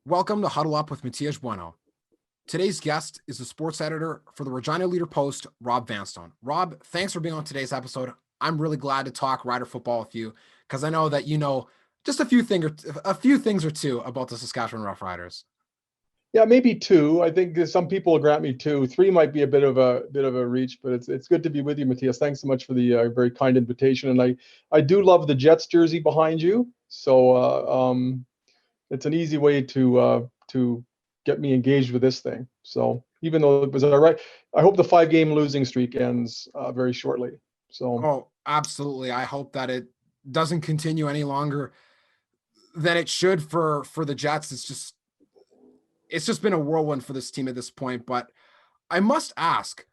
Welcome to Huddle Up with Matias Bueno. Today's guest is the sports editor for the Regina Leader Post, Rob Vanstone. Rob, thanks for being on today's episode. I'm really glad to talk Rider football with you because I know that you know just a few things or two about the Saskatchewan Roughriders. Yeah, maybe two. I think some people will grant me two. Three might be a bit of a reach, but it's good to be with you, Matthias. Thanks so much for the very kind invitation. And I do love the Jets jersey behind you. So it's an easy way to get me engaged with this thing. So even though it was all right, I hope the 5-game losing streak ends very shortly. So Oh, absolutely. I hope that it doesn't continue any longer than it should for the Jets. It's just been a whirlwind for this team at this point. But I must ask,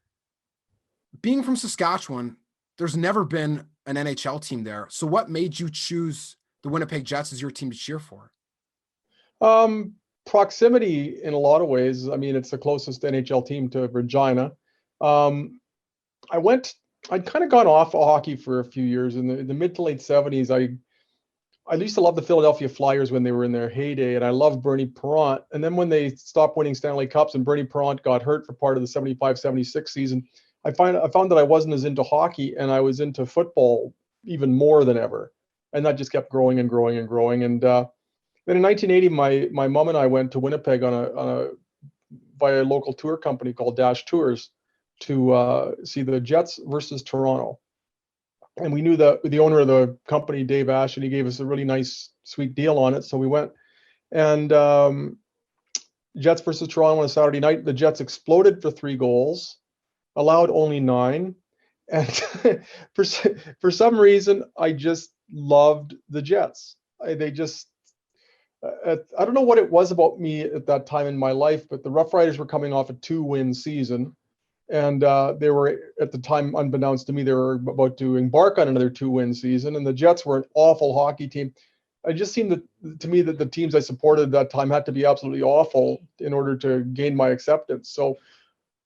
being from Saskatchewan, there's never been an NHL team there. So what made you choose the Winnipeg Jets as your team to cheer for? proximity in a lot of ways. I mean, it's the closest NHL team to Regina. Um, I'd kind of gone off of hockey for a few years in the mid to late 70s. I used to love the Philadelphia Flyers when they were in their heyday, and I loved Bernie Parent. And then when they stopped winning Stanley Cups and Bernie Parent got hurt for part of the 75-76 season, I found that I wasn't as into hockey, and I was into football even more than ever. And that just kept growing and growing and growing. And then in 1980, my mom and I went to Winnipeg on a via a local tour company called Dash Tours to see the Jets versus Toronto. And we knew the owner of the company, Dave Ash, and he gave us a really nice, sweet deal on it. So we went. And Jets versus Toronto on a Saturday night. The Jets exploded for 3 goals, allowed only 9. And for some reason, I just loved the Jets. I don't know what it was about me at that time in my life, but the Roughriders were coming off a 2-win season. And they were, at the time, unbeknownst to me, they were about to embark on another 2-win season. And the Jets were an awful hockey team. It just seemed to me that the teams I supported at that time had to be absolutely awful in order to gain my acceptance. So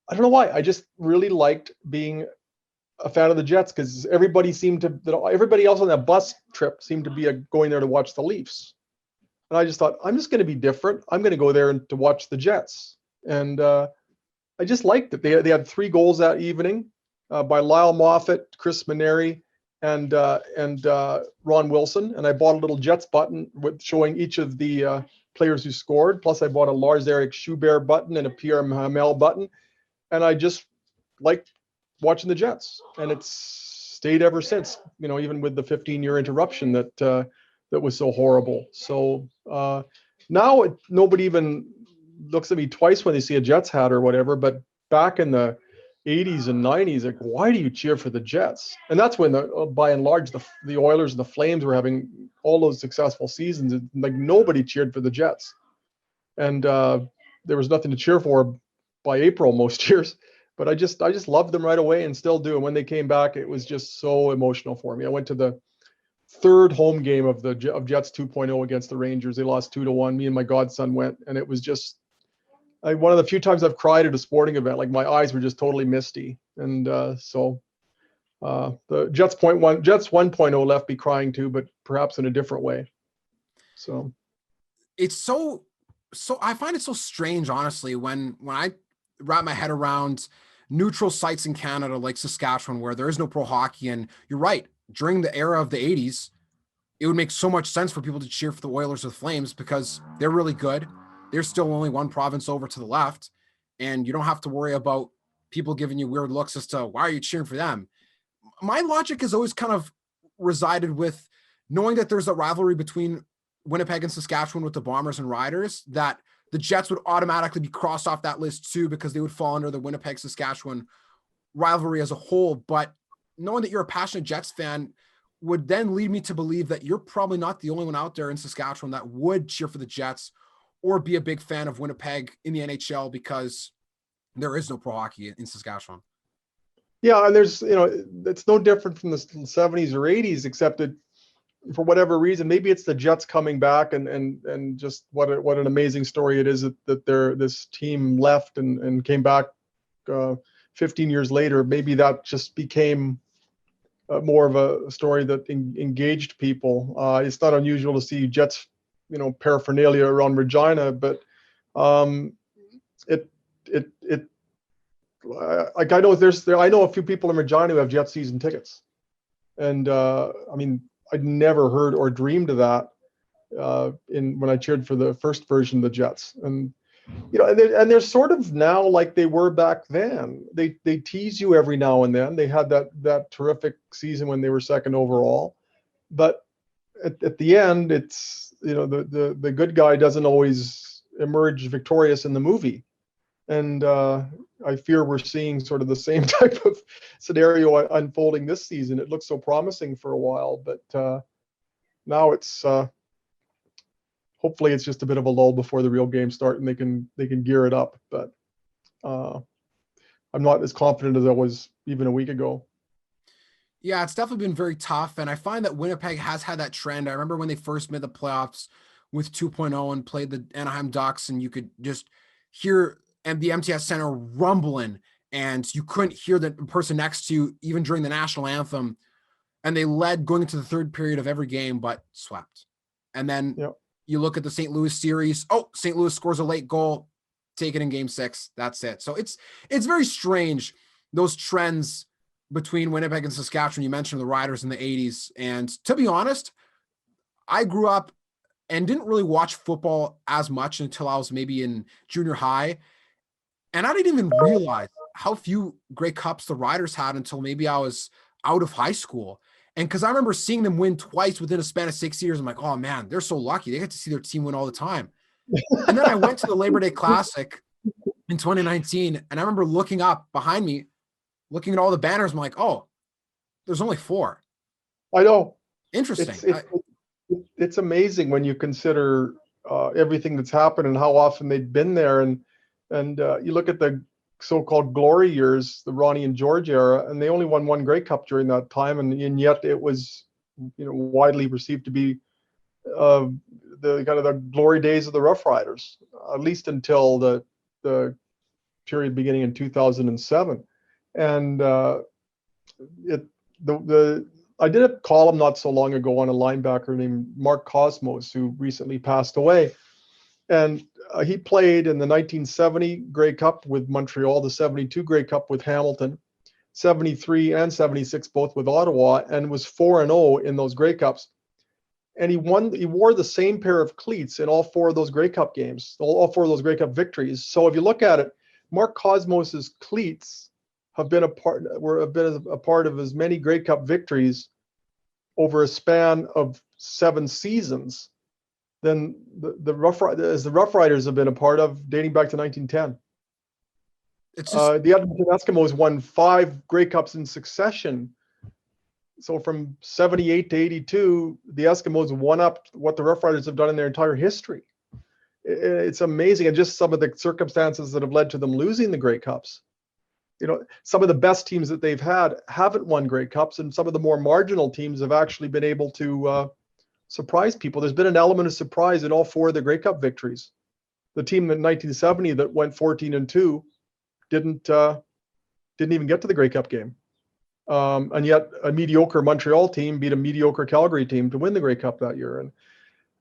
I don't know why. I just really liked being a fan of the Jets because everybody else on that bus trip seemed to be going there to watch the Leafs. And I just thought, I'm just going to be different. I'm going to go there to watch the Jets. And I just liked it. They had 3 goals that evening by Lyle Moffat, Chris Maneri, and Ron Wilson. And I bought a little Jets button showing each of the players who scored. Plus, I bought a Lars-Erik Schubert button and a Pierre Hamel button. And I just liked watching the Jets. And it's stayed ever since, even with the 15-year interruption that was so horrible. So now nobody even looks at me twice when they see a Jets hat or whatever, but back in the 80s and 90s, like, why do you cheer for the Jets? And that's when by and large the Oilers and the Flames were having all those successful seasons. And, like, nobody cheered for the Jets, and there was nothing to cheer for by April most years. But I just loved them right away and still do. And when they came back, it was just so emotional for me. I went to the 3rd home game of Jets 2.0 against the Rangers. They lost 2-1. Me and my godson went, and it was just one of the few times I've cried at a sporting event. Like, my eyes were just totally misty. And so the Jets 1.0 left me crying too, but perhaps in a different way. So It's so I find it so strange, honestly, when I wrap my head around neutral sites in Canada like Saskatchewan where there is no pro hockey. And you're right, during the era of the 80s, it would make so much sense for people to cheer for the Oilers or the Flames because they're really good. There's still only one province over to the left, and you don't have to worry about people giving you weird looks as to why are you cheering for them. My logic has always kind of resided with knowing that there's a rivalry between Winnipeg and Saskatchewan with the Bombers and Riders, that the Jets would automatically be crossed off that list too because they would fall under the Winnipeg-Saskatchewan rivalry as a whole. But knowing that you're a passionate Jets fan would then lead me to believe that you're probably not the only one out there in Saskatchewan that would cheer for the Jets or be a big fan of Winnipeg in the NHL because there is no pro hockey in Saskatchewan. Yeah, and there's, it's no different from the 70s or 80s, except that for whatever reason, maybe it's the Jets coming back and just what an amazing story it is that this team left and came back 15 years later. Maybe that just became more of a story that engaged people. It's not unusual to see Jets paraphernalia around Regina, but it it it like I know a few people in Regina who have Jet season tickets, and I mean, I'd never heard or dreamed of that when I cheered for the first version of the Jets. And they're sort of now like they were back then. They tease you every now and then. They had that terrific season when they were second overall, but at the end, it's the good guy doesn't always emerge victorious in the movie. And I fear we're seeing sort of the same type of scenario unfolding this season. It looked so promising for a while, but now it's hopefully it's just a bit of a lull before the real games start and they can gear it up. But I'm not as confident as I was even a week ago. Yeah, it's definitely been very tough. And I find that Winnipeg has had that trend. I remember when they first made the playoffs with 2.0 and played the Anaheim Ducks, and you could just hear the MTS Center rumbling, and you couldn't hear the person next to you even during the national anthem. And they led going into the third period of every game, but swept. And then you look at the St. Louis series. Oh, St. Louis scores a late goal, take it in game 6. That's it. So it's very strange, those trends between Winnipeg and Saskatchewan. You mentioned the Riders in the 80s. And to be honest, I grew up and didn't really watch football as much until I was maybe in junior high. And I didn't even realize how few Grey Cups the Riders had until maybe I was out of high school. And because I remember seeing them win twice within a span of 6 years, I'm like, oh man, they're so lucky. They get to see their team win all the time. And then I went to the Labor Day Classic in 2019, and I remember looking up behind me, looking at all the banners. I'm like, oh, there's only 4. I know. Interesting. It's amazing when you consider everything that's happened and how often they've been there. And you look at the so-called glory years, the Ronnie and George era, and they only won 1 Grey Cup during that time, and yet it was widely perceived to be the kind of the glory days of the Roughriders, at least until the period beginning in 2007. And I did a column not so long ago on a linebacker named Mark Cosmos, who recently passed away. And he played in the 1970 Grey Cup with Montreal, the 72 Grey Cup with Hamilton, 73 and 76 both with Ottawa, and was 4-0 in those Grey Cups. And he wore the same pair of cleats in all 4 of those Grey Cup games, all 4 of those Grey Cup victories. So if you look at it, Mark Cosmos's cleats have been a part of as many Grey Cup victories over a span of 7 seasons than the Roughriders have been a part of dating back to 1910. It's just, the Edmonton Eskimos won 5 Grey Cups in succession. So from 78 to 82, the Eskimos won up what the Roughriders have done in their entire history. It's amazing. And just some of the circumstances that have led to them losing the Grey Cups. Some of the best teams that they've had haven't won Grey Cups, and some of the more marginal teams have actually been able to surprise people. There's been an element of surprise in all 4 of the Grey Cup victories. The team in 1970 that went 14-2 didn't even get to the Grey Cup game. And yet a mediocre Montreal team beat a mediocre Calgary team to win the Grey Cup that year. And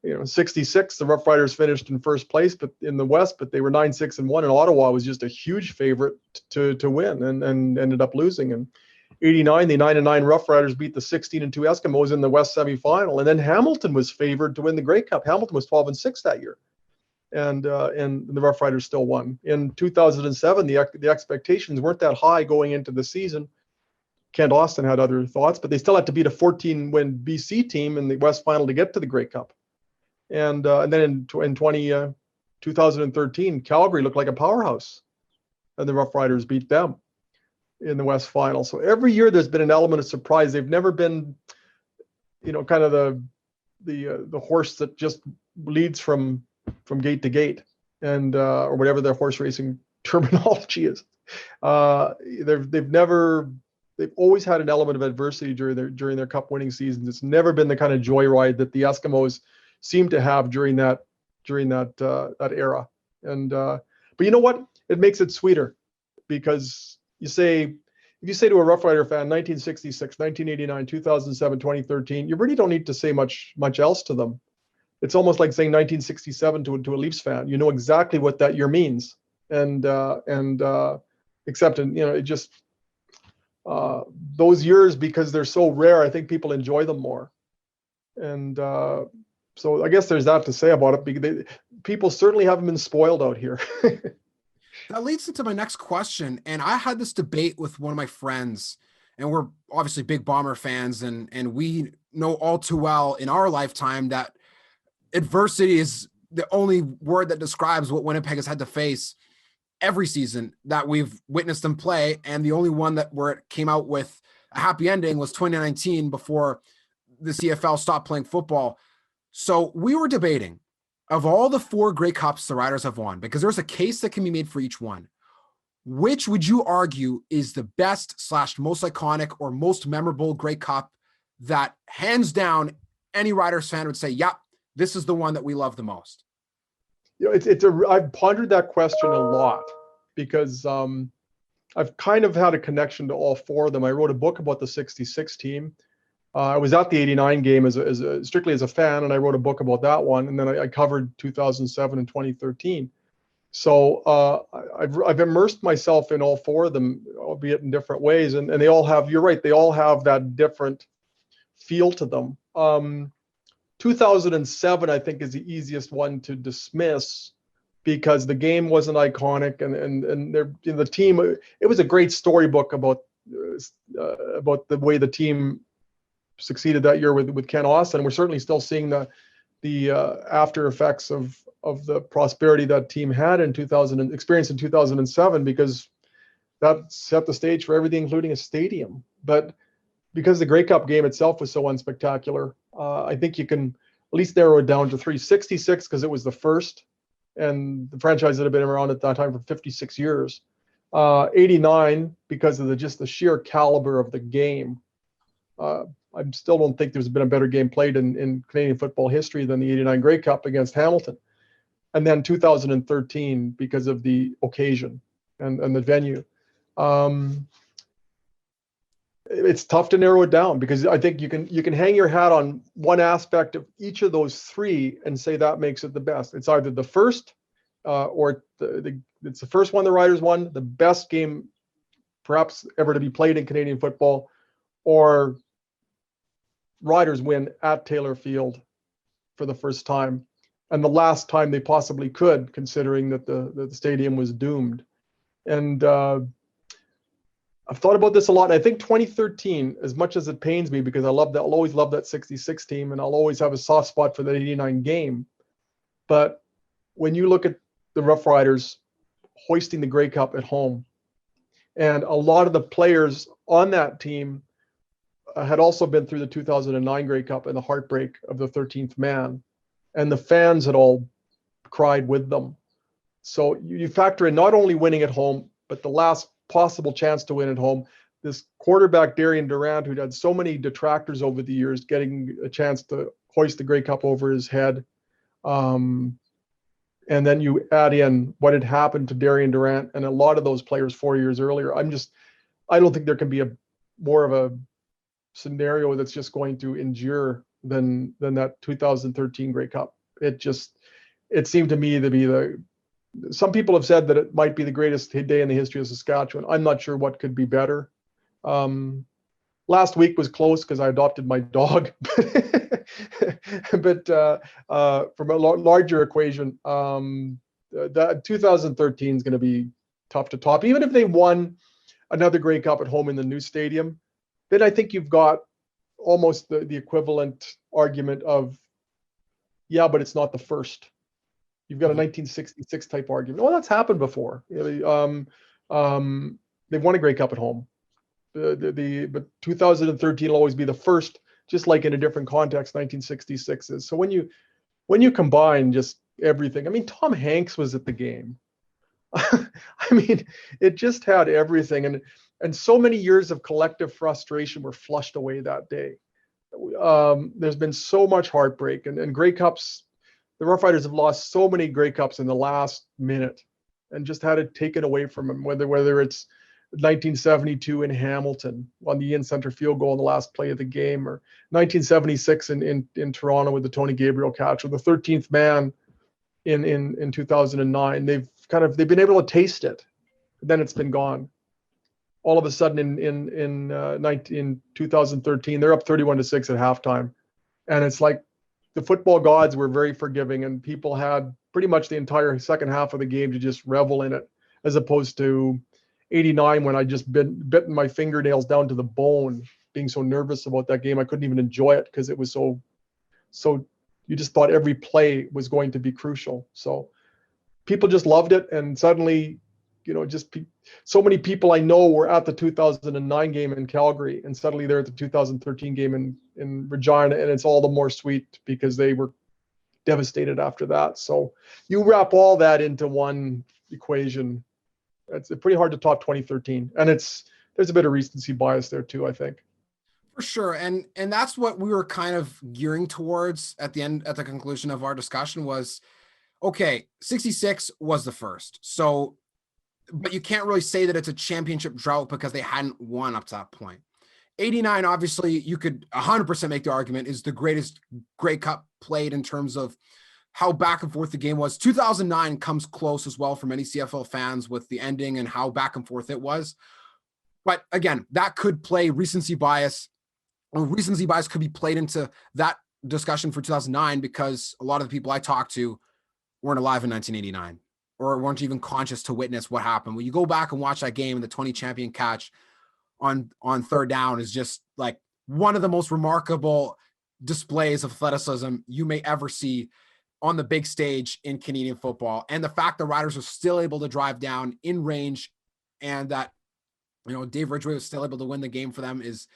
in 66, the Roughriders finished in first place, but in the West, but they were 9-6-1, and Ottawa was just a huge favorite to win and ended up losing. And 89, the 9-9 Roughriders beat the 16-2 Eskimos in the West semifinal, and then Hamilton was favored to win the Grey Cup. Hamilton was 12-6 that year, and the Roughriders still won. In 2007, the expectations weren't that high going into the season. Kent Austin had other thoughts, but they still had to beat a 14-win BC team in the West final to get to the Grey Cup. And then in 2013, Calgary looked like a powerhouse, and the Roughriders beat them in the West final. So every year there's been an element of surprise. They've never been, kind of the horse that just leads from gate to gate, and or whatever their horse racing terminology is. They've always had an element of adversity during their cup winning seasons. It's never been the kind of joyride that the Eskimos seem to have during that era. And but you know what? It makes it sweeter, because if you say to a Rough Rider fan, 1966, 1989, 2007, 2013, you really don't need to say much else to them. it's almost like saying 1967 to a Leafs fan. You know exactly what that year means, and except in, it just those years, because they're so rare, I think people enjoy them more. And so I guess there's that to say about it, because people certainly haven't been spoiled out here. That leads into my next question. And I had this debate with one of my friends, and we're obviously big Bomber fans, and we know all too well in our lifetime that adversity is the only word that describes what Winnipeg has had to face every season that we've witnessed them play. And the only one that where it came out with a happy ending was 2019, before the CFL stopped playing football. So we were debating, of all the 4 Grey Cups the Riders have won, because there's a case that can be made for each one, which would you argue is the best / most iconic or most memorable Grey Cup that hands down any Riders fan would say, yeah, this is the one that we love the most? I've pondered that question a lot, because I've kind of had a connection to all 4 of them. I wrote a book about the 66 team. I was at the 89 game as strictly as a fan, and I wrote a book about that one. And then I covered 2007 and 2013. So I've immersed myself in all 4 of them, albeit in different ways. And they all have, you're right, they all have that different feel to them. 2007, I think, is the easiest one to dismiss, because the game wasn't iconic, and the team, it was a great storybook about the way the team succeeded that year with Ken Austin. We're certainly still seeing the after effects of the prosperity that team had in 2000 experienced in 2007, because that set the stage for everything, including a stadium. But because the Grey Cup game itself was so unspectacular, I think you can at least narrow it down to 3. 66, because it was the first, and the franchise that had been around at that time for 56 years. 89, because of the sheer caliber of the game. I still don't think there's been a better game played in Canadian football history than the 89 Grey Cup against Hamilton. And then 2013, because of the occasion and the venue. It's tough to narrow it down, because I think you can hang your hat on one aspect of each of those 3 and say that makes it the best. It's either the first, or it's the first one the Riders won, the best game perhaps ever to be played in Canadian football, or Riders win at Taylor Field for the first time, and the last time they possibly could, considering that the stadium was doomed. And I've thought about this a lot. And I think 2013, as much as it pains me, because I'll always love that 66 team, and I'll always have a soft spot for the 89 game. But when you look at the Roughriders hoisting the Grey Cup at home, and a lot of the players on that team had also been through the 2009 Grey Cup and the heartbreak of the 13th man, and the fans had all cried with them. So you factor in not only winning at home, but the last possible chance to win at home. This quarterback, Darian Durant, who'd had so many detractors over the years, getting a chance to hoist the Grey Cup over his head. And then you add in what had happened to Darian Durant and a lot of those players 4 years earlier. I don't think there can be more of a scenario that's just going to endure than that 2013 Grey Cup. It seemed to me to be some people have said that it might be the greatest day in the history of Saskatchewan. I'm not sure what could be better. Last week was close because I adopted my dog, but from a larger equation, that 2013 is going to be tough to top. Even if they won another Grey Cup at home in the new stadium, then I think you've got almost the equivalent argument of, yeah, but it's not the first. You've got a 1966 type argument. Well, that's happened before. They've won a Grey Cup at home. But 2013 will always be the first, just like in a different context, 1966 is. So when you combine just everything, I mean, Tom Hanks was at the game. I mean, it just had everything, and so many years of collective frustration were flushed away that day. There's been so much heartbreak, and Grey Cups. The Roughriders have lost so many Grey Cups in the last minute, and just had it taken away from them. Whether it's 1972 in Hamilton on the in-center field goal in the last play of the game, or 1976 in Toronto with the Tony Gabriel catch, or the 13th man in 2009. They've been able to taste it, then it's been gone. All of a sudden in 2013, they're up 31-6 at halftime, and it's like the football gods were very forgiving, and people had pretty much the entire second half of the game to just revel in it, as opposed to 89 when I just bitten my fingernails down to the bone, being so nervous about that game. I couldn't even enjoy it because it was so you just thought every play was going to be crucial. So people just loved it, and suddenly, so many people I know were at the 2009 game in Calgary, and suddenly they're at the 2013 game in Regina, and it's all the more sweet because they were devastated after that. So you wrap all that into one equation. It's pretty hard to top 2013, and there's a bit of recency bias there too, I think. For sure. And that's what we were kind of gearing towards at the conclusion of our discussion was, okay, 66 was the first. So, but you can't really say that it's a championship drought because they hadn't won up to that point. 89, obviously, you could 100% make the argument is the greatest Grey Cup played in terms of how back and forth the game was. 2009 comes close as well for many CFL fans with the ending and how back and forth it was. But again, that could play recency bias, or recency bias could be played into that discussion for 2009 because a lot of the people I talked to weren't alive in 1989 or weren't even conscious to witness what happened. When you go back and watch that game and the 20 champion catch on third down is just like one of the most remarkable displays of athleticism you may ever see on the big stage in Canadian football. And the fact the Riders are still able to drive down in range and that, Dave Ridgway was still able to win the game for them is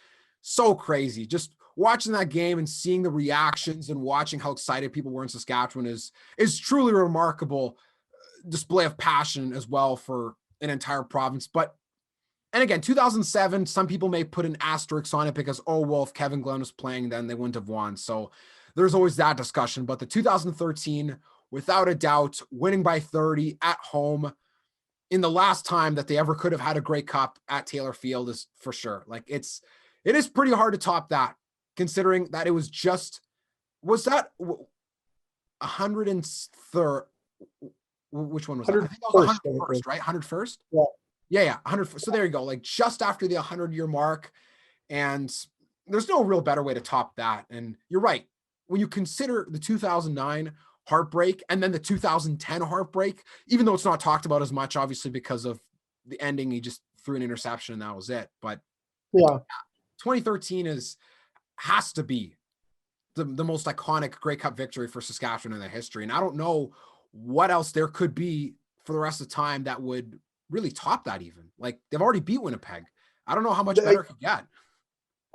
so crazy. Just watching that game and seeing the reactions and watching how excited people were in Saskatchewan is truly a remarkable display of passion as well for an entire province. And again, 2007, some people may put an asterisk on it because, if Kevin Glenn was playing, then they wouldn't have won. So there's always that discussion. But the 2013, without a doubt, winning by 30 at home in the last time that they ever could have had a Grey Cup at Taylor Field is for sure. Like it is pretty hard to top that, considering that it was that 103rd? Which one was that? I think that was 101st, right? 101st? Yeah. Yeah. 100. So there you go. Like just after the 100-year mark. And there's no real better way to top that. And you're right. When you consider the 2009 heartbreak and then the 2010 heartbreak, even though it's not talked about as much, obviously, because of the ending, he just threw an interception and that was it. But yeah, 2013 has to be the most iconic Grey Cup victory for Saskatchewan in their history. And I don't know what else there could be for the rest of the time that would really top that even. Like they've already beat Winnipeg. I don't know how much better it could get.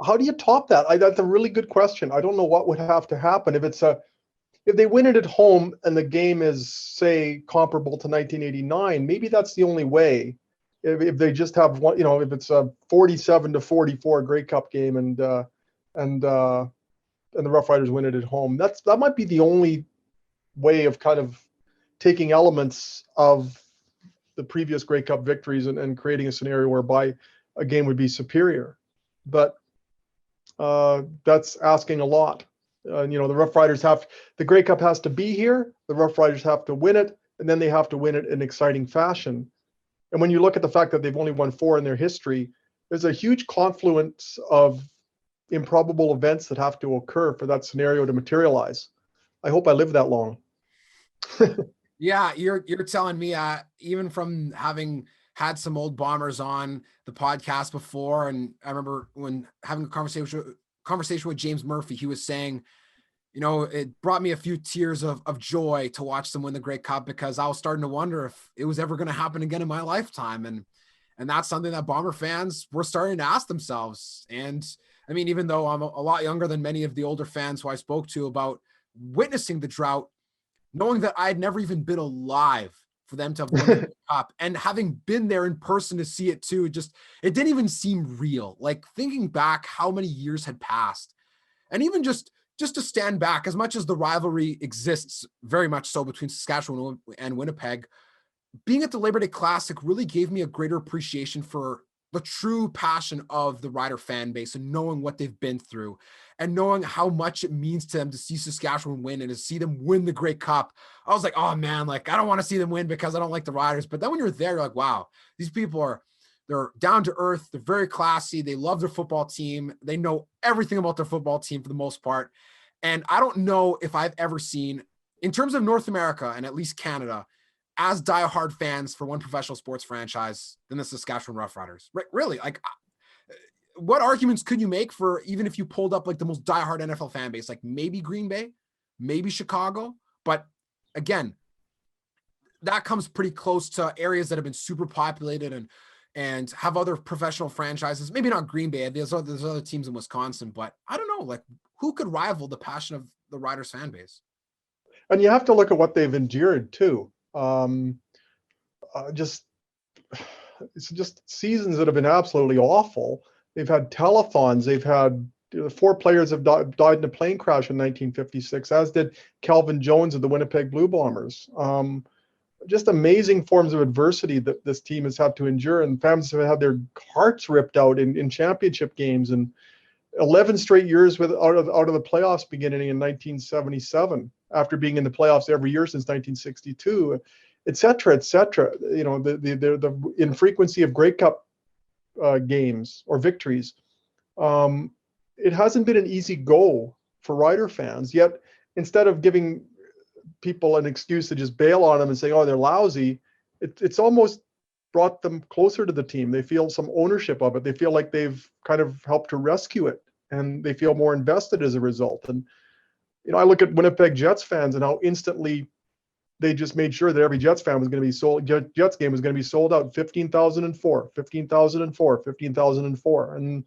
How do you top that? That's a really good question. I don't know what would have to happen if they win it at home and the game is, say, comparable to 1989. Maybe that's the only way. If they just have one, if it's a 47-44 Grey Cup game and the Roughriders win it at home, that might be the only way of kind of taking elements of the previous Grey Cup victories and creating a scenario whereby a game would be superior. But that's asking a lot. The Roughriders the Grey Cup has to be here. The Roughriders have to win it, and then they have to win it in exciting fashion. And when you look at the fact that they've only won 4 in their history, there's a huge confluence of improbable events that have to occur for that scenario to materialize. I hope I live that long. Yeah, you're telling me, even from having had some old Bombers on the podcast before, and I remember when having a conversation with James Murphy, he was saying, it brought me a few tears of joy to watch them win the Grey Cup because I was starting to wonder if it was ever going to happen again in my lifetime. And that's something that Bomber fans were starting to ask themselves. And I mean, even though I'm a lot younger than many of the older fans who I spoke to about witnessing the drought, knowing that I had never even been alive for them to have won the Cup and having been there in person to see it too, it didn't even seem real. Like thinking back how many years had passed, and even just to stand back, as much as the rivalry exists very much so between Saskatchewan and Winnipeg, being at the Labor Day Classic really gave me a greater appreciation for the true passion of the Rider fan base and knowing what they've been through and knowing how much it means to them to see Saskatchewan win and to see them win the Grey Cup. I was like, oh man, like I don't want to see them win because I don't like the Riders. But then when you're there, you're like, wow, these people they're down to earth. They're very classy. They love their football team. They know everything about their football team for the most part. And I don't know if I've ever seen, in terms of North America and at least Canada, as diehard fans for one professional sports franchise than the Saskatchewan Roughriders. Really, like, what arguments could you make for, even if you pulled up like the most diehard NFL fan base, like maybe Green Bay, maybe Chicago, but again, that comes pretty close to areas that have been super populated and have other professional franchises. Maybe not Green Bay. There's other teams in Wisconsin, but I don't know, like who could rival the passion of the Riders fan base? And you have to look at what they've endured too. Just it's just seasons that have been absolutely awful. They've had telethons. They've had 4 players have died in a plane crash in 1956, as did Calvin Jones of the Winnipeg Blue Bombers. Just amazing forms of adversity that this team has had to endure, and fans have had their hearts ripped out in championship games, and 11 straight years out of the playoffs beginning in 1977, after being in the playoffs every year since 1962, et cetera, et cetera. You know, the infrequency of Grey Cup games or victories. It hasn't been an easy go for Rider fans, yet instead of giving people an excuse to just bail on them and say, oh, they're lousy, it's almost brought them closer to the team. They feel some ownership of it. They feel like they've kind of helped to rescue it, and they feel more invested as a result. And, you know, I look at Winnipeg Jets fans and how instantly they just made sure that every Jets fan was going to be sold. Jets game was going to be sold out. 15,004, 15,004, 15,004. And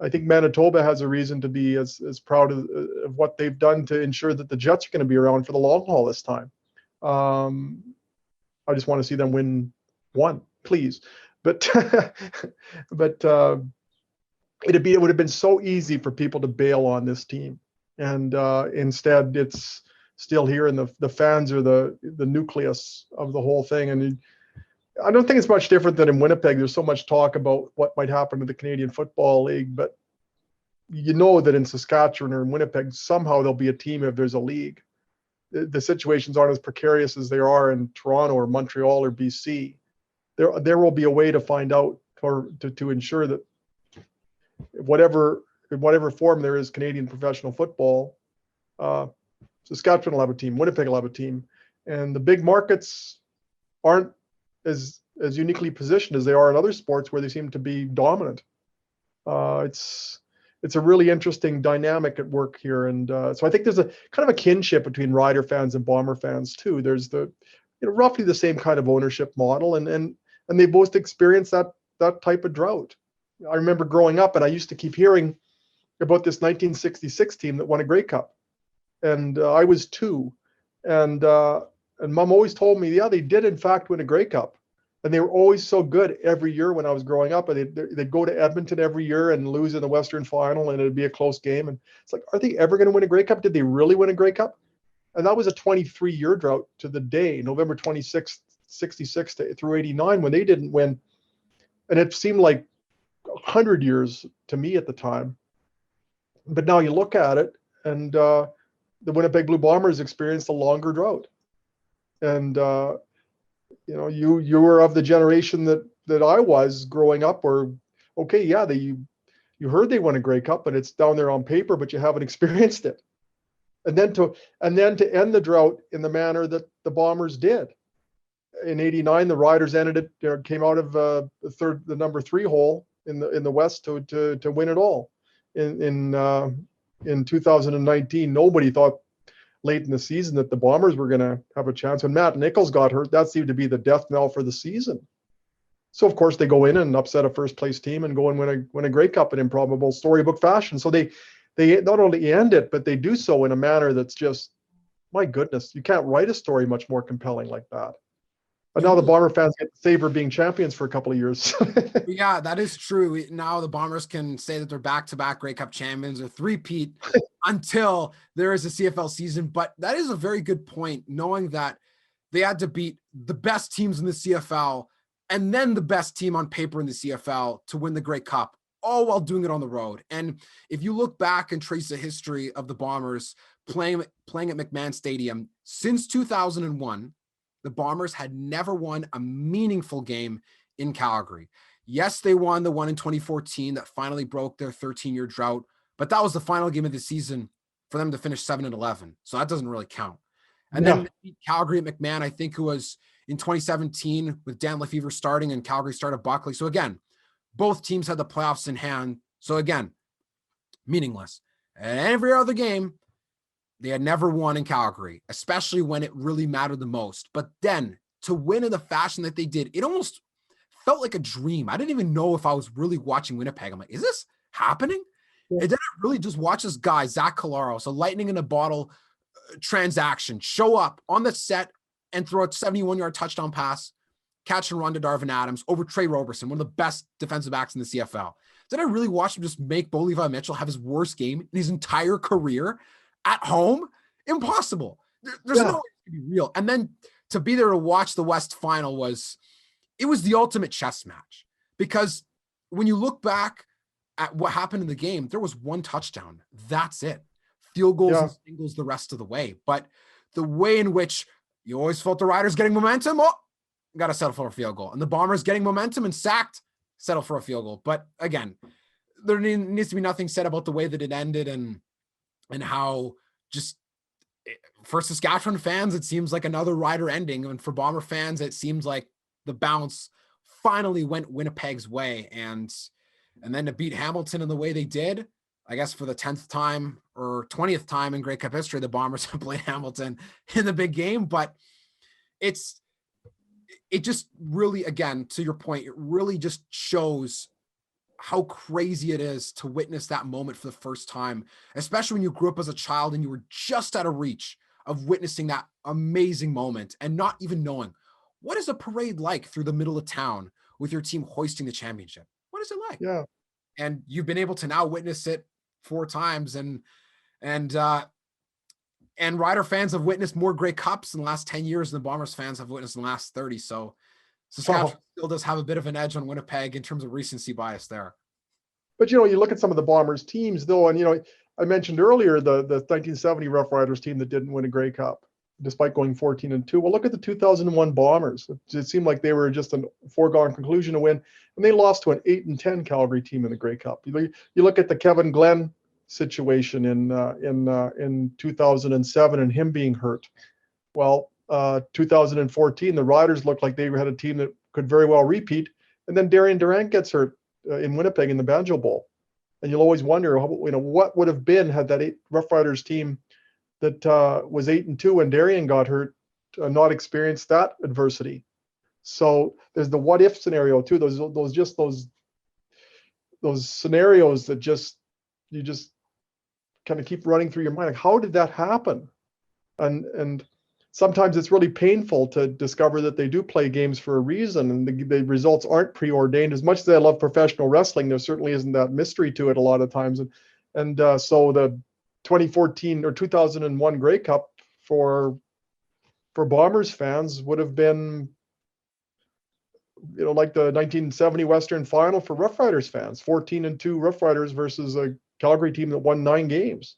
I think Manitoba has a reason to be as proud of what they've done to ensure that the Jets are going to be around for the long haul this time. I just want to see them win one, please. But it would have been so easy for people to bail on this team, and instead it's still here, and the fans are the nucleus of the whole thing. And I don't think it's much different than in Winnipeg. There's so much talk about what might happen to the Canadian Football League, but you know that in Saskatchewan or in Winnipeg, somehow there'll be a team if there's a league. The situations aren't as precarious as they are in Toronto or Montreal or BC. There will be a way to find out, or to ensure that whatever form there is Canadian professional football, Saskatchewan will have a team, Winnipeg will have a team, and the big markets aren't as uniquely positioned as they are in other sports where they seem to be dominant. It's a really interesting dynamic at work here, and so I think there's a kind of a kinship between Rider fans and Bomber fans too. There's roughly the same kind of ownership model, and they both experience that type of drought. I remember growing up, and I used to keep hearing about this 1966 team that won a Grey Cup, and I was 2, and Mom always told me, yeah, they did in fact win a Grey Cup, and they were always so good every year when I was growing up. And they'd go to Edmonton every year and lose in the Western Final, and it'd be a close game. And it's like, are they ever going to win a Grey Cup? Did they really win a Grey Cup? And that was a 23-year drought to the day, November 26th, 66 through 89, when they didn't win. And it seemed like 100 years to me at the time. But now you look at it, and the Winnipeg Blue Bombers experienced a longer drought. And you were of the generation that I was growing up, where, okay, yeah, you heard they won a Grey Cup, and it's down there on paper, but you haven't experienced it. And then to end the drought in the manner that the Bombers did. In '89, the Riders ended it, came out of the number 3 hole in the West to win it all. In 2019, nobody thought late in the season that the Bombers were going to have a chance. When Matt Nichols got hurt, that seemed to be the death knell for the season. So of course they go in and upset a first place team and go and win a Grey Cup in improbable storybook fashion. So they not only end it, but they do so in a manner that's just, my goodness, you can't write a story much more compelling like that. But now the Bomber fans get to savor being champions for a couple of years. Yeah, that is true. Now the Bombers can say that they're back-to-back Grey Cup champions or three-peat until there is a CFL season. But that is a very good point, knowing that they had to beat the best teams in the CFL and then the best team on paper in the CFL to win the Grey Cup, all while doing it on the road. And if you look back and trace the history of the Bombers playing at McMahon Stadium since 2001, the Bombers had never won a meaningful game in Calgary. Yes, they won the one in 2014 that finally broke their 13-year drought, but that was the final game of the season for them to finish 7-11. So that doesn't really count. And then they beat Calgary at McMahon, I think it was in 2017 with Dan Lefevre starting and Calgary started Buckley. So again, both teams had the playoffs in hand. So again, meaningless. And every other game, they had never won in Calgary, especially when it really mattered the most. But then to win in the fashion that they did, it almost felt like a dream. I didn't even know if I was really watching Winnipeg. I'm like, is this happening? Yeah. And then I really just watched this guy, Zach Collaros, a lightning in a bottle transaction, show up on the set and throw a 71-yard touchdown pass, catch and run to Darvin Adams over Trey Roberson, one of the best defensive backs in the CFL. Did I really watch him just make Bo Levi Mitchell have his worst game in his entire career at home? Impossible. There's no way it can be real. And then to be there to watch the West final was the ultimate chess match, because when you look back at what happened in the game, there was one touchdown. That's it. Field goals and singles the rest of the way. But the way in which you always felt the Riders getting momentum, got to settle for a field goal. And the Bombers getting momentum and sacked, settle for a field goal. But again, there needs to be nothing said about the way that it ended and how just for Saskatchewan fans, it seems like another Rider ending. And for Bomber fans, it seems like the bounce finally went Winnipeg's way. And then to beat Hamilton in the way they did, I guess for the 10th time or 20th time in Grey Cup history, the Bombers have played Hamilton in the big game. But it just really, again, to your point, it really just shows how crazy it is to witness that moment for the first time, especially when you grew up as a child and you were just out of reach of witnessing that amazing moment and not even knowing what is a parade like through the middle of town with your team hoisting the championship. What is it like? Yeah. And you've been able to now witness it 4 times, and Rider fans have witnessed more Grey Cups in the last 10 years than Bombers fans have witnessed in the last 30. So Saskatchewan still does have a bit of an edge on Winnipeg in terms of recency bias there. But, you look at some of the Bombers teams, though, and, I mentioned earlier the 1970 Roughriders team that didn't win a Grey Cup, despite going 14-2. Well, look at the 2001 Bombers. It seemed like they were just a foregone conclusion to win, and they lost to an 8-10 Calgary team in the Grey Cup. You look at the Kevin Glenn situation in 2007 and him being hurt. Well, 2014, the Riders looked like they had a team that could very well repeat, and then Darian Durant gets hurt in Winnipeg in the Banjo Bowl, and you'll always wonder, what would have been had that Roughriders team that was 8-2 when Darian got hurt not experienced that adversity. So there's the what if scenario too. Those scenarios that you just kind of keep running through your mind. Like, how did that happen? And sometimes it's really painful to discover that they do play games for a reason, and the results aren't preordained. As much as I love professional wrestling, there certainly isn't that mystery to it a lot of times. And so the 2014 or 2001 Grey Cup for Bombers fans would have been, like the 1970 Western Final for Roughriders fans, 14-2 Roughriders versus a Calgary team that won 9 games,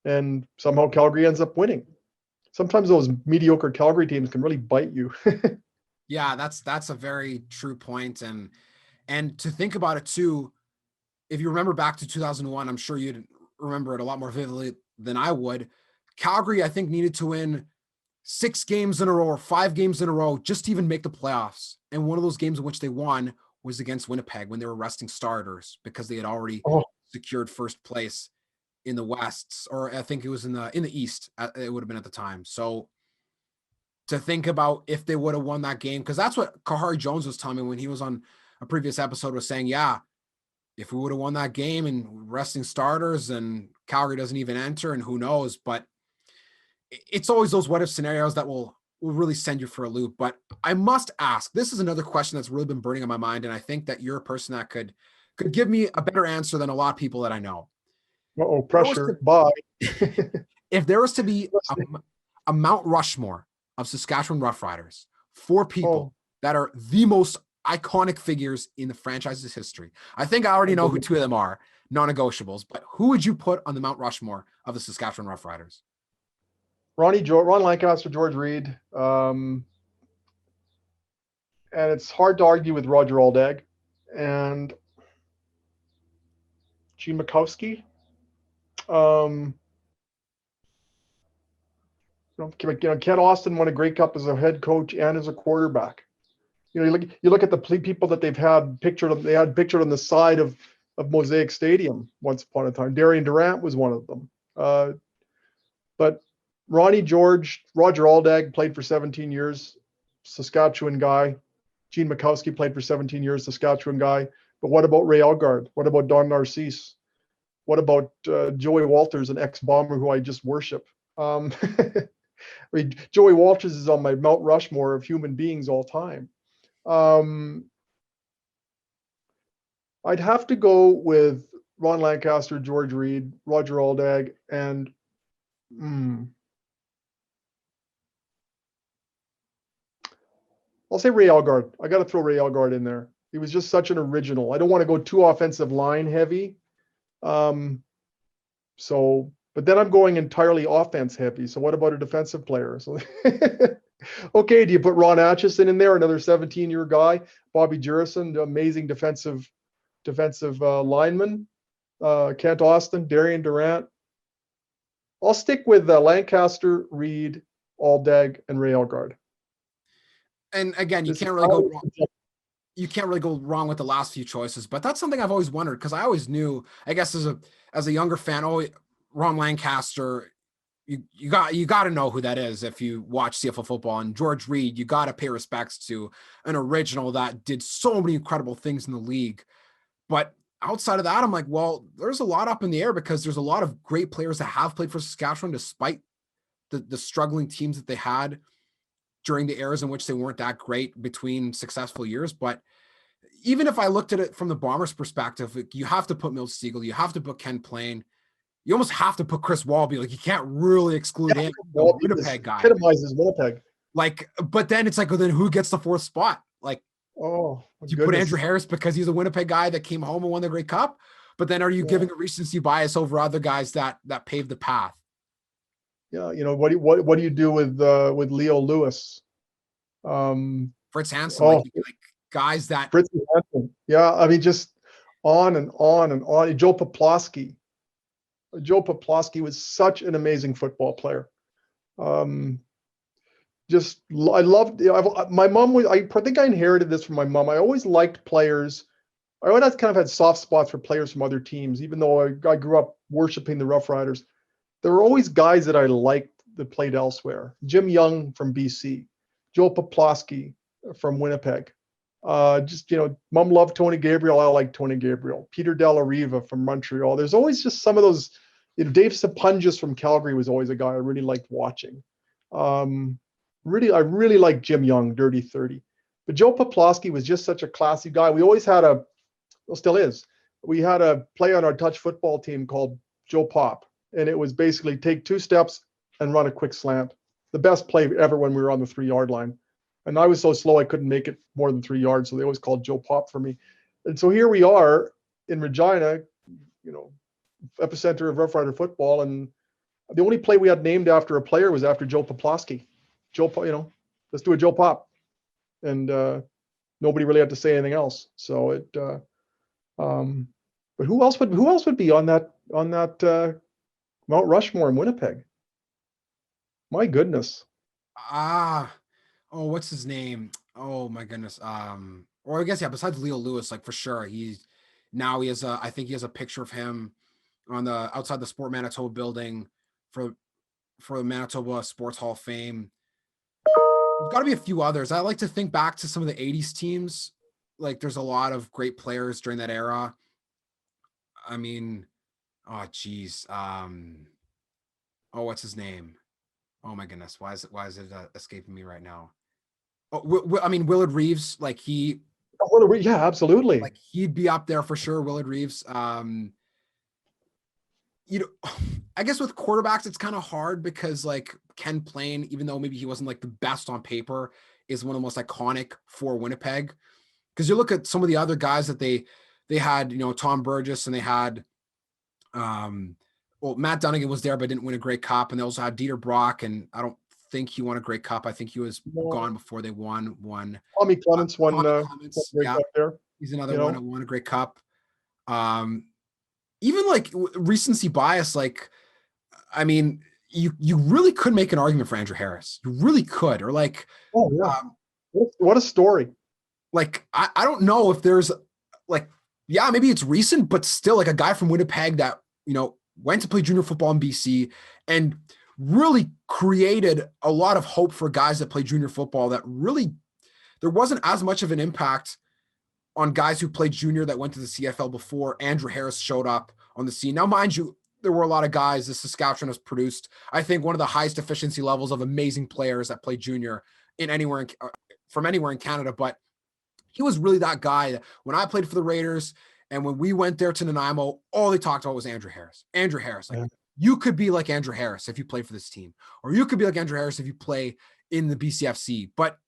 and somehow Calgary ends up winning. Sometimes those mediocre Calgary teams can really bite you. Yeah, that's a very true point. And to think about it too, if you remember back to 2001, I'm sure you'd remember it a lot more vividly than I would. Calgary, I think, needed to win 6 games in a row or 5 games in a row just to even make the playoffs. And one of those games in which they won was against Winnipeg when they were resting starters because they had already secured first place in the West, or I think it was in the East. It would have been at the time. So to think about if they would have won that game, because that's what Kahari Jones was telling me when he was on a previous episode, was saying, yeah, if we would have won that game and resting starters and Calgary doesn't even enter, and who knows, but it's always those what if scenarios that will really send you for a loop. But I must ask, this is another question that's really been burning on my mind, and I think that you're a person that could give me a better answer than a lot of people that I know. Pressure. Bye. If there was to be a Mount Rushmore of Saskatchewan Roughriders, 4 people that are the most iconic figures in the franchise's history. I think I already know who two of them are, non-negotiables, but who would you put on the Mount Rushmore of the Saskatchewan Roughriders? Ron Lancaster, George Reed, and it's hard to argue with Roger Aldag and Gene Mikowski. Ken Austin won a Grey Cup as a head coach and as a quarterback. You look at the people that they've had pictured. They had pictured on the side of Mosaic Stadium once upon a time. Darian Durant was one of them. But Ronnie George, Roger Aldag played for 17 years, Saskatchewan guy. Gene Mikowski played for 17 years, Saskatchewan guy. But what about Ray Algard? What about Don Narcisse? What about Joey Walters, an ex-Bomber who I just worship? Joey Walters is on my Mount Rushmore of human beings all time. I'd have to go with Ron Lancaster, George Reed, Roger Aldag, and I'll say Ray Algard. I got to throw Ray Algard in there. He was just such an original. I don't want to go too offensive line heavy. But then I'm going entirely offense heavy. So what about a defensive player? So, okay, do you put Ron Atchison in there, another 17-year guy? Bobby Jurison, amazing defensive lineman. Kent Austin, Darian Durant. I'll stick with Lancaster, Reed, Aldag, and Ray Algard. And again, you can't really go wrong. You can't really go wrong with the last few choices, but that's something I've always wondered, because I always knew, I guess as a younger fan, Ron Lancaster, you got to know who that is if you watch CFL football. And George Reed, you got to pay respects to an original that did so many incredible things in the league. But outside of that, I'm like, well, there's a lot up in the air, because there's a lot of great players that have played for Saskatchewan despite the struggling teams that they had during the eras in which they weren't that great between successful years. But even if I looked at it from the Bombers' perspective, you have to put Milt Siegel, you have to put Ken Plain, you almost have to put Chris Walby. Like, you can't really exclude him, the Winnipeg guy. Epitomizes Winnipeg. Like, but then it's like, well, then who gets the fourth spot? Like, do you put Andrew Harris because he's a Winnipeg guy that came home and won the Grey Cup? But then are you giving a recency bias over other guys that paved the path? Yeah, what do you do with Leo Lewis? Fritz Hansen, like guys that Fritz Hansen. Yeah, I mean, just on and on and on. Joe Poplawski. Joe Poplawski was such an amazing football player. I loved. My mom was. I think I inherited this from my mom. I always liked players. I always kind of had soft spots for players from other teams, even though I grew up worshiping the Roughriders. There were always guys that I liked that played elsewhere. Jim Young from BC, Joe Poplawski from Winnipeg. Mom loved Tony Gabriel. I like Tony Gabriel. Peter Della Riva from Montreal. There's always just some of those. Dave Sapunjas from Calgary was always a guy I really liked watching. I really liked Jim Young, Dirty 30. But Joe Poplawski was just such a classy guy. We always had still is. We had a play on our touch football team called Joe Pop. And it was basically take 2 steps and run a quick slant. The best play ever when we were on the 3-yard line. And I was so slow I couldn't make it more than 3 yards. So they always called Joe Pop for me. And so here we are in Regina, epicenter of Rough Rider football. And the only play we had named after a player was after Joe Poplawski. Let's do a Joe Pop. And nobody really had to say anything else. So but who else would be on that Mount Rushmore in Winnipeg? My goodness. What's his name? Oh my goodness. Or I guess, yeah, besides Leo Lewis, like for sure. I think he has a picture of him on the outside the Sport Manitoba building for the Manitoba Sports Hall of Fame. There's got to be a few others. I like to think back to some of the 80s teams. Like, there's a lot of great players during that era. I mean, what's his name? Oh my goodness, why is it escaping me right now? Willard Reeves, yeah, absolutely. Like, he'd be up there for sure. Willard Reeves. I guess with quarterbacks, it's kind of hard because like Ken Plain, even though maybe he wasn't like the best on paper, is one of the most iconic for Winnipeg. Because you look at some of the other guys that they had, Tom Burgess, and they had, Matt Dunnigan was there but didn't win a Grey Cup, and they also had Dieter Brock, and I don't think he won a Grey Cup. I think he was gone before they won one. Tommy Clements won Tommy Clements, Grey Cup there. He's another one who won a Grey Cup. Even like recency bias, like, I mean, you really could make an argument for Andrew Harris. You really could, or like, oh yeah, what a story. Like, I don't know if there's like, yeah, maybe it's recent, but still, like, a guy from Winnipeg that, went to play junior football in BC and really created a lot of hope for guys that play junior football, that really, there wasn't as much of an impact on guys who played junior that went to the CFL before Andrew Harris showed up on the scene. Now, mind you, there were a lot of guys that Saskatchewan has produced. I think one of the highest efficiency levels of amazing players that play junior from anywhere in Canada. But he was really that guy that when I played for the Raiders and when we went there to Nanaimo, all they talked about was Andrew Harris. Andrew Harris. Like, you could be like Andrew Harris if you play for this team, or you could be like Andrew Harris if you play in the BCFC. But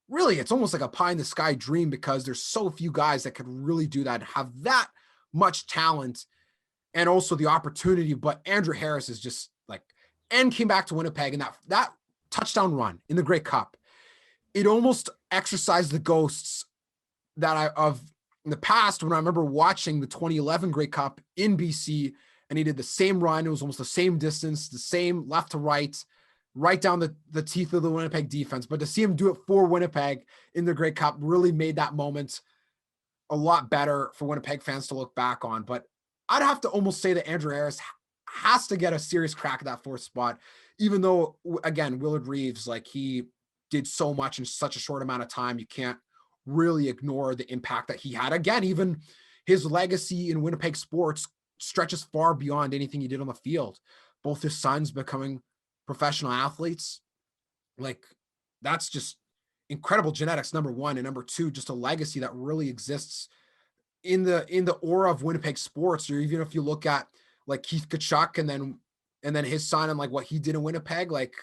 really, it's almost like a pie in the sky dream, because there's so few guys that could really do that and have that much talent and also the opportunity. But Andrew Harris is just like, and came back to Winnipeg, and that touchdown run in the Grey Cup, it almost exercised the ghosts that of in the past, when I remember watching the 2011 Grey Cup in BC, and he did the same run. It was almost the same distance, the same left to right down the teeth of the Winnipeg defense. But to see him do it for Winnipeg in the Grey Cup really made that moment a lot better for Winnipeg fans to look back on. But I'd have to almost say that Andrew Harris has to get a serious crack at that fourth spot, even though, again, Willard Reeves, like, he did so much in such a short amount of time. You can't really ignore the impact that he had. Again, even his legacy in Winnipeg sports stretches far beyond anything he did on the field. Both his sons becoming professional athletes, like, that's just incredible genetics, number one, and number two, just a legacy that really exists in the aura of Winnipeg sports. Or even if you look at like Keith Kachuk and then his son and like what he did in Winnipeg, like,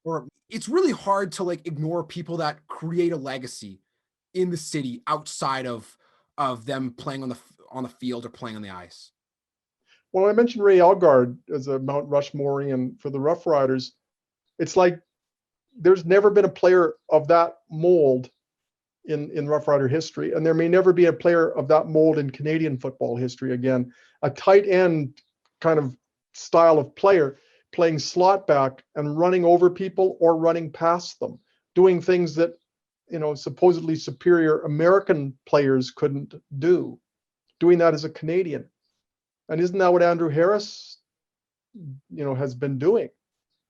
or it's really hard to like ignore people that create a legacy in the city outside of them playing on the field or playing on the ice. Well, I mentioned Ray Algard as a Mount Rushmorean for the Roughriders. It's like there's never been a player of that mold in Roughrider history, and there may never be a player of that mold in Canadian football history again. A tight end kind of style of player, playing slot back and running over people or running past them, doing things that, supposedly superior American players couldn't do, doing that as a Canadian. And isn't that what Andrew Harris, has been doing?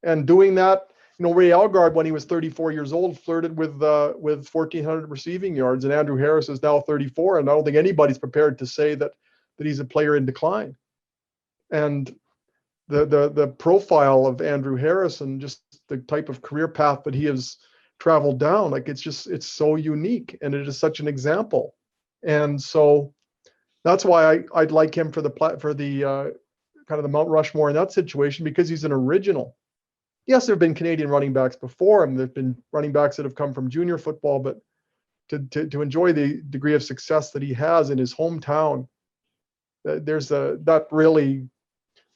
And doing that, Ray Algard, when he was 34 years old, flirted with 1,400 receiving yards, and Andrew Harris is now 34, and I don't think anybody's prepared to say that he's a player in decline. And the profile of Andrew Harris and just the type of career path that he has traveled down, like, it's so unique, and it is such an example. And so that's why I'd like him for the kind of the Mount Rushmore in that situation, because he's an original. Yes, there have been Canadian running backs before him. There've been running backs that have come from junior football, but to enjoy the degree of success that he has in his hometown, that really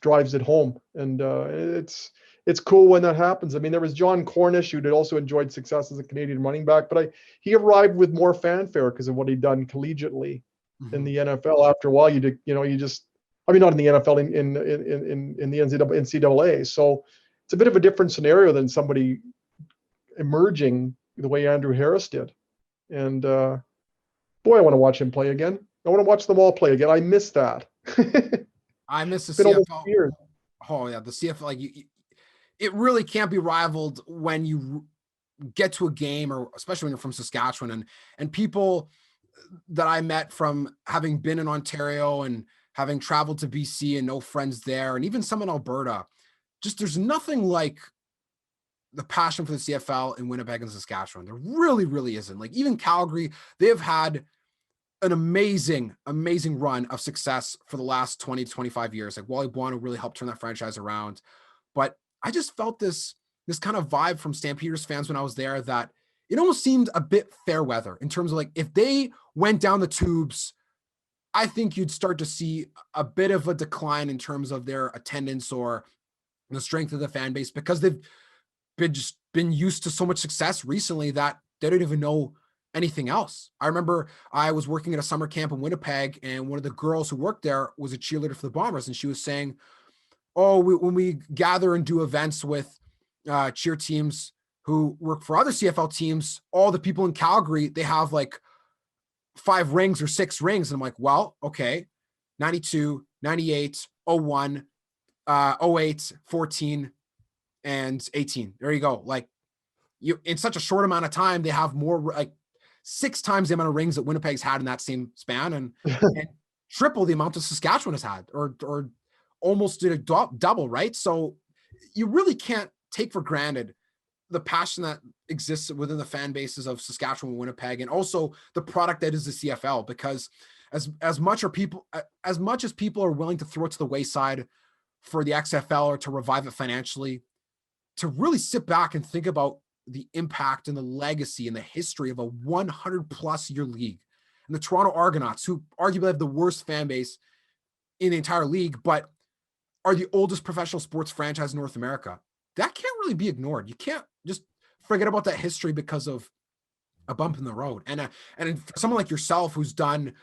drives it home. And it's cool when that happens. I mean, there was John Cornish, who had also enjoyed success as a Canadian running back, but he arrived with more fanfare because of what he'd done collegiately. In the NFL. After a while, not in the NFL, in the NCAA. So it's a bit of a different scenario than somebody emerging the way Andrew Harris did. And boy, I want to watch him play again. I want to watch them all play again. I miss that. I miss the CFL. Oh yeah, the CFL. Like, it really can't be rivaled when you get to a game, or especially when you're from Saskatchewan, and people that I met from having been in Ontario and having traveled to BC and no friends there, and even some in Alberta. Just, there's nothing like the passion for the CFL in Winnipeg and Saskatchewan. There really, really isn't. Like, even Calgary, they have had an amazing, amazing run of success for the last 20 to 25 years. Like, Wally Buono really helped turn that franchise around. But I just felt this kind of vibe from Stampeders fans when I was there, that it almost seemed a bit fair weather in terms of like, if they went down the tubes, I think you'd start to see a bit of a decline in terms of their attendance or the strength of the fan base, because they've been used to so much success recently that they don't even know anything else. I remember I was working at a summer camp in Winnipeg, and one of the girls who worked there was a cheerleader for the Bombers, and she was saying, "Oh, when we gather and do events with cheer teams who work for other CFL teams, all the people in Calgary, they have like 5 rings or 6 rings." And I'm like, well, okay, 92, 98, 01, 08, 14, and 18. There you go. Like, you, in such a short amount of time, they have more, like 6 times the amount of rings that Winnipeg's had in that same span, and triple the amount of Saskatchewan has had, or almost did a double, right? So you really can't take for granted the passion that exists within the fan bases of Saskatchewan and Winnipeg, and also the product that is the CFL, because as much as people are willing to throw it to the wayside for the XFL or to revive it financially, to really sit back and think about the impact and the legacy and the history of a 100+ year league, and the Toronto Argonauts, who arguably have the worst fan base in the entire league, but are the oldest professional sports franchise in North America. That can't really be ignored. You can't just forget about that history because of a bump in the road. And for someone like yourself, who's done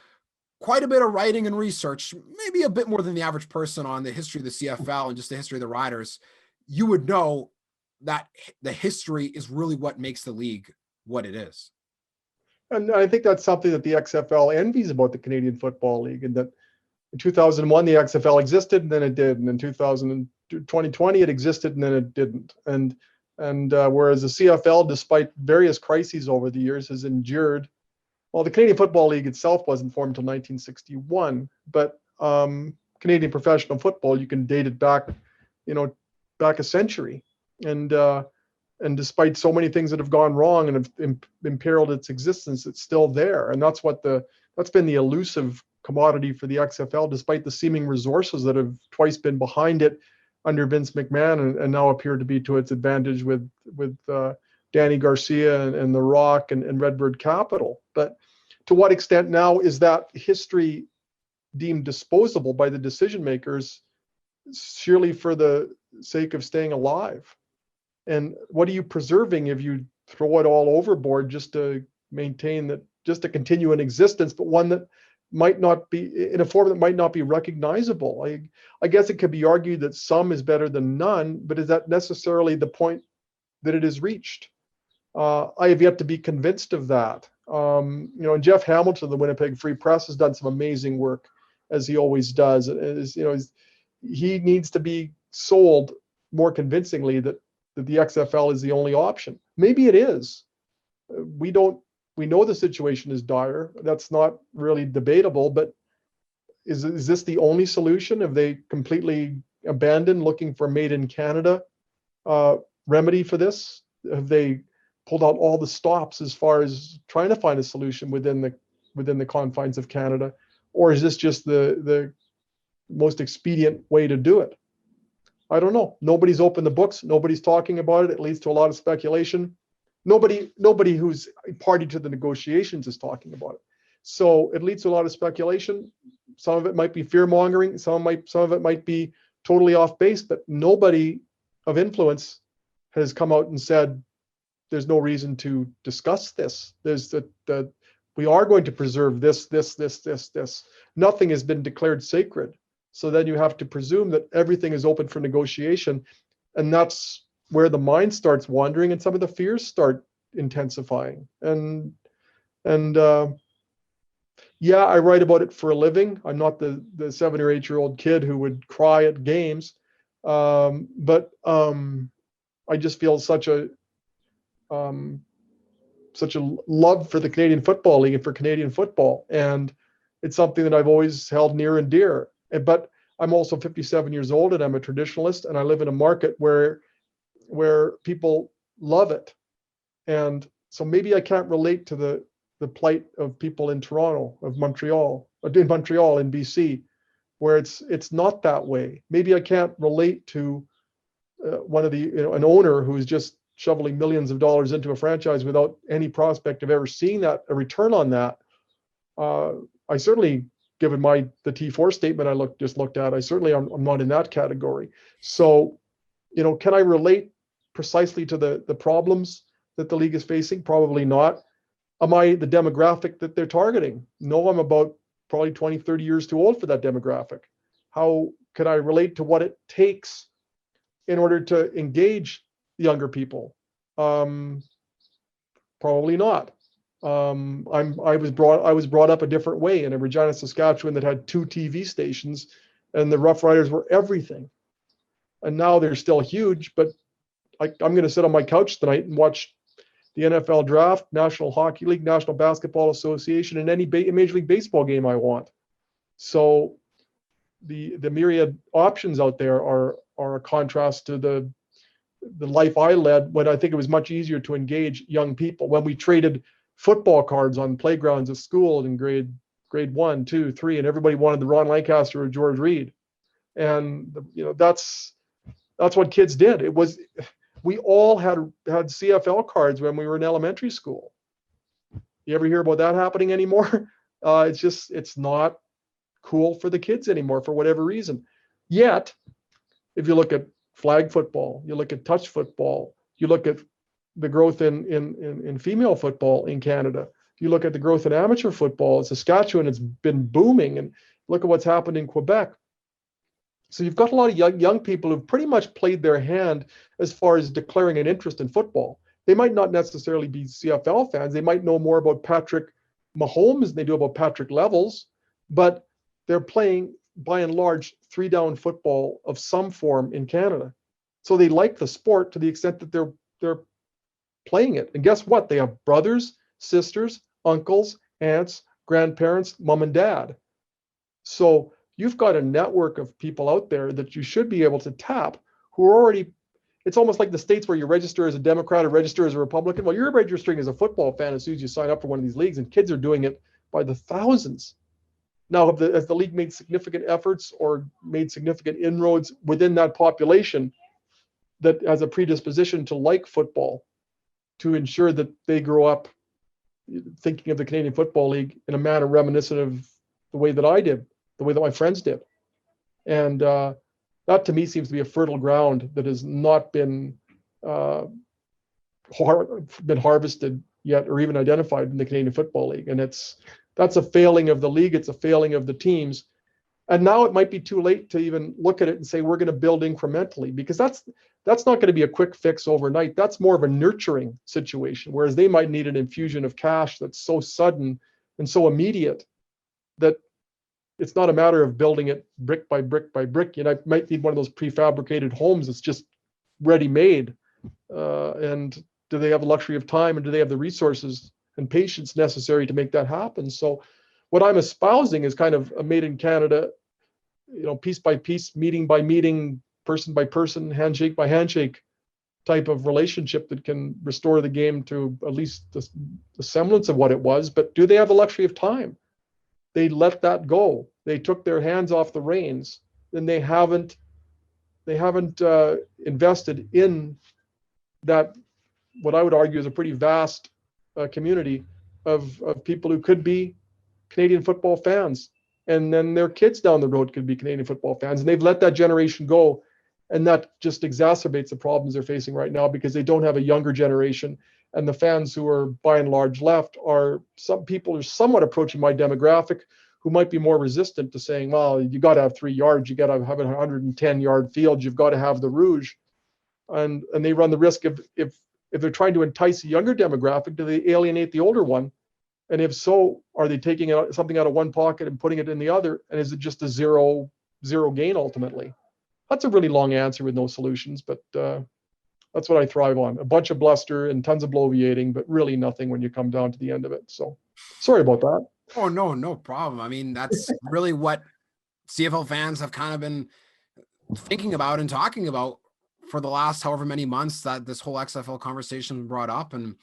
quite a bit of writing and research, maybe a bit more than the average person, on the history of the CFL and just the history of the Riders, you would know that the history is really what makes the league what it is. And I think that's something that the XFL envies about the Canadian Football League, and that in 2001 the XFL existed and then it did, and in 2020 it existed and then it didn't. And whereas the CFL, despite various crises over the years, has endured. Well, the Canadian Football League itself wasn't formed until 1961, but Canadian professional football, you can date it back, back a century. And despite so many things that have gone wrong and have imperiled its existence, it's still there. And that's been the elusive commodity for the XFL, despite the seeming resources that have twice been behind it under Vince McMahon, and now appear to be to its advantage with Danny Garcia and The Rock and Redbird Capital. But to what extent now is that history deemed disposable by the decision makers, surely for the sake of staying alive? And what are you preserving if you throw it all overboard just to maintain that, just to continue in existence, but one that might not be in a form that might not be recognizable? I guess it could be argued that some is better than none, but is that necessarily the point that it is reached? I have yet to be convinced of that. And Jeff Hamilton of the Winnipeg Free Press has done some amazing work, as he always does. He needs to be sold more convincingly that the XFL is the only option. Maybe it is. We know the situation is dire. That's not really debatable, but is this the only solution? Have they completely abandoned looking for made in Canada remedy for this? Have they pulled out all the stops as far as trying to find a solution within the confines of Canada? Or is this just the most expedient way to do it? I don't know. Nobody's opened the books. Nobody's talking about it. It leads to a lot of speculation. Nobody who's party to the negotiations is talking about it. So it leads to a lot of speculation. Some of it might be fear mongering. Some of it might be totally off base. But nobody of influence has come out and said there's no reason to discuss this. There's that we are going to preserve this. Nothing has been declared sacred. So then you have to presume that everything is open for negotiation, and that's where the mind starts wandering and some of the fears start intensifying. And yeah, I write about it for a living. I'm not the 7 or 8 year old kid who would cry at games, but I just feel such a love for the Canadian Football League and for Canadian football, and it's something that I've always held near and dear. But I'm also 57 years old, and I'm a traditionalist, and I live in a market where people love it. And so maybe I can't relate to the plight of people in Toronto, in Montreal, in BC, where it's not that way. Maybe I can't relate to one of an owner who's just shoveling millions of dollars into a franchise without any prospect of ever seeing a return on that. I certainly, given the T4 statement I just looked at, I'm not in that category. So, can I relate precisely to the problems that the league is facing? Probably not. Am I the demographic that they're targeting? No, I'm about probably 20, 30 years too old for that demographic. How can I relate to what it takes in order to engage younger people? Probably not. I was brought up a different way in a Regina, Saskatchewan that had 2 TV stations, and the Roughriders were everything. And now they're still huge, but I'm going to sit on my couch tonight and watch the NFL draft, National Hockey League, National Basketball Association, and any Major League Baseball game I want. So the myriad options out there are a contrast to the life I led when I think it was much easier to engage young people. When we traded football cards on playgrounds at school in grade 1, 2, 3, and everybody wanted the Ron Lancaster or George Reed. And that's what kids did. We all had CFL cards when we were in elementary school. You ever hear about that happening anymore? It's not cool for the kids anymore for whatever reason. Yet, if you look at flag football, you look at touch football, you look at the growth in female football in Canada, you look at the growth in amateur football in Saskatchewan, it's been booming, and look at what's happened in Quebec. So you've got a lot of young people who've pretty much played their hand as far as declaring an interest in football. They might not necessarily be CFL fans. They might know more about Patrick Mahomes than they do about Patrick Levels, but they're playing, by and large, 3-down football of some form in Canada. So they like the sport to the extent that they're playing it. And guess what? They have brothers, sisters, uncles, aunts, grandparents, mom and dad. So you've got a network of people out there that you should be able to tap who are already, it's almost like the States where you register as a Democrat or register as a Republican. Well, you're registering as a football fan as soon as you sign up for one of these leagues, and kids are doing it by the thousands. Now, has the league made significant efforts or made significant inroads within that population that has a predisposition to like football, to ensure that they grow up thinking of the Canadian Football League in a manner reminiscent of the way that I did, the way that my friends did? And that to me seems to be a fertile ground that has not been harvested yet or even identified in the Canadian Football League. And that's a failing of the league. It's a failing of the teams. And now it might be too late to even look at it and say we're going to build incrementally, because that's not going to be a quick fix overnight. That's more of a nurturing situation, whereas they might need an infusion of cash that's so sudden and so immediate that it's not a matter of building it brick by brick by brick. You might need one of those prefabricated homes that's just ready-made. And do they have the luxury of time, and do they have the resources and patience necessary to make that happen? So what I'm espousing is kind of a made in Canada, piece by piece, meeting by meeting, person by person, handshake by handshake type of relationship that can restore the game to at least the semblance of what it was. But do they have the luxury of time? They let that go. They took their hands off the reins, and they haven't invested in that, what I would argue is a pretty vast community of people who could be Canadian football fans, and then their kids down the road could be Canadian football fans. And they've let that generation go, and that just exacerbates the problems they're facing right now, because they don't have a younger generation. And the fans who are by and large left are some people who are somewhat approaching my demographic, who might be more resistant to saying, well, you got to have 3 yards, you got to have a 110-yard field, you've got to have the rouge. And they run the risk of, if they're trying to entice a younger demographic, do they alienate the older one? And if so, are they taking something out of one pocket and putting it in the other? And is it just a zero gain ultimately? That's a really long answer with no solutions, but that's what I thrive on. A bunch of bluster and tons of bloviating, but really nothing when you come down to the end of it. So sorry about that. Oh, no problem. I mean, that's really what CFL fans have kind of been thinking about and talking about for the last however many months that this whole XFL conversation brought up. And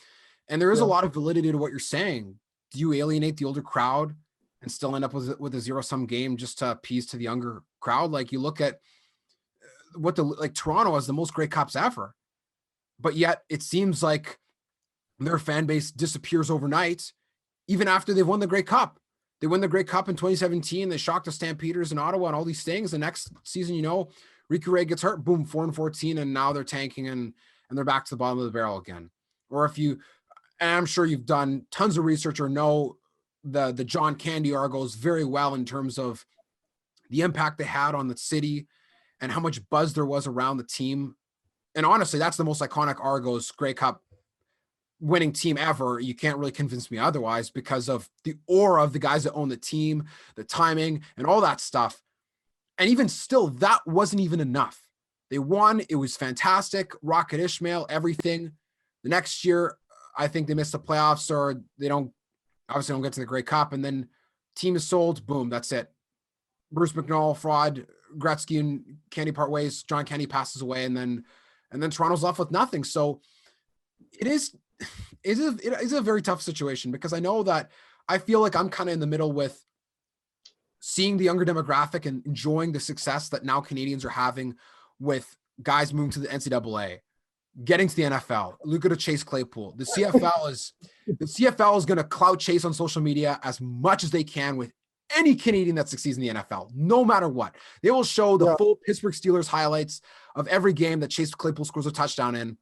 there is a lot of validity to what you're saying. Do you alienate the older crowd and still end up with a zero-sum game just to appease to the younger crowd? Like, you look at what Toronto has the most Grey Cups ever, but yet it seems like their fan base disappears overnight, even after they've won the Grey Cup. They win the Grey Cup in 2017. They shocked the Stampeders in Ottawa and all these things. The next season, Ricky Ray gets hurt, boom, 4-14, and now they're tanking and they're back to the bottom of the barrel again. Or and I'm sure you've done tons of research or know the John Candy Argos very well in terms of the impact they had on the city and how much buzz there was around the team. And honestly, that's the most iconic Argos Grey Cup winning team ever. You can't really convince me otherwise because of the aura of the guys that own the team, the timing, and all that stuff. And even still, that wasn't even enough. They won. It was fantastic. Rocket Ishmael, everything. The next year, I think they missed the playoffs or they don't get to the Grey Cup. And then team is sold. Boom, that's it. Bruce McNall, fraud, Gretzky and Candy part ways. John Candy passes away. And then Toronto's left with nothing. So it is a very tough situation because I know that I feel like I'm kind of in the middle with seeing the younger demographic and enjoying the success that now Canadians are having with guys moving to the NCAA, getting to the NFL, look at Chase Claypool. The CFL is going to clout chase on social media as much as they can with any Canadian that succeeds in the NFL, no matter what. They will show the full Pittsburgh Steelers highlights of every game that Chase Claypool scores a touchdown in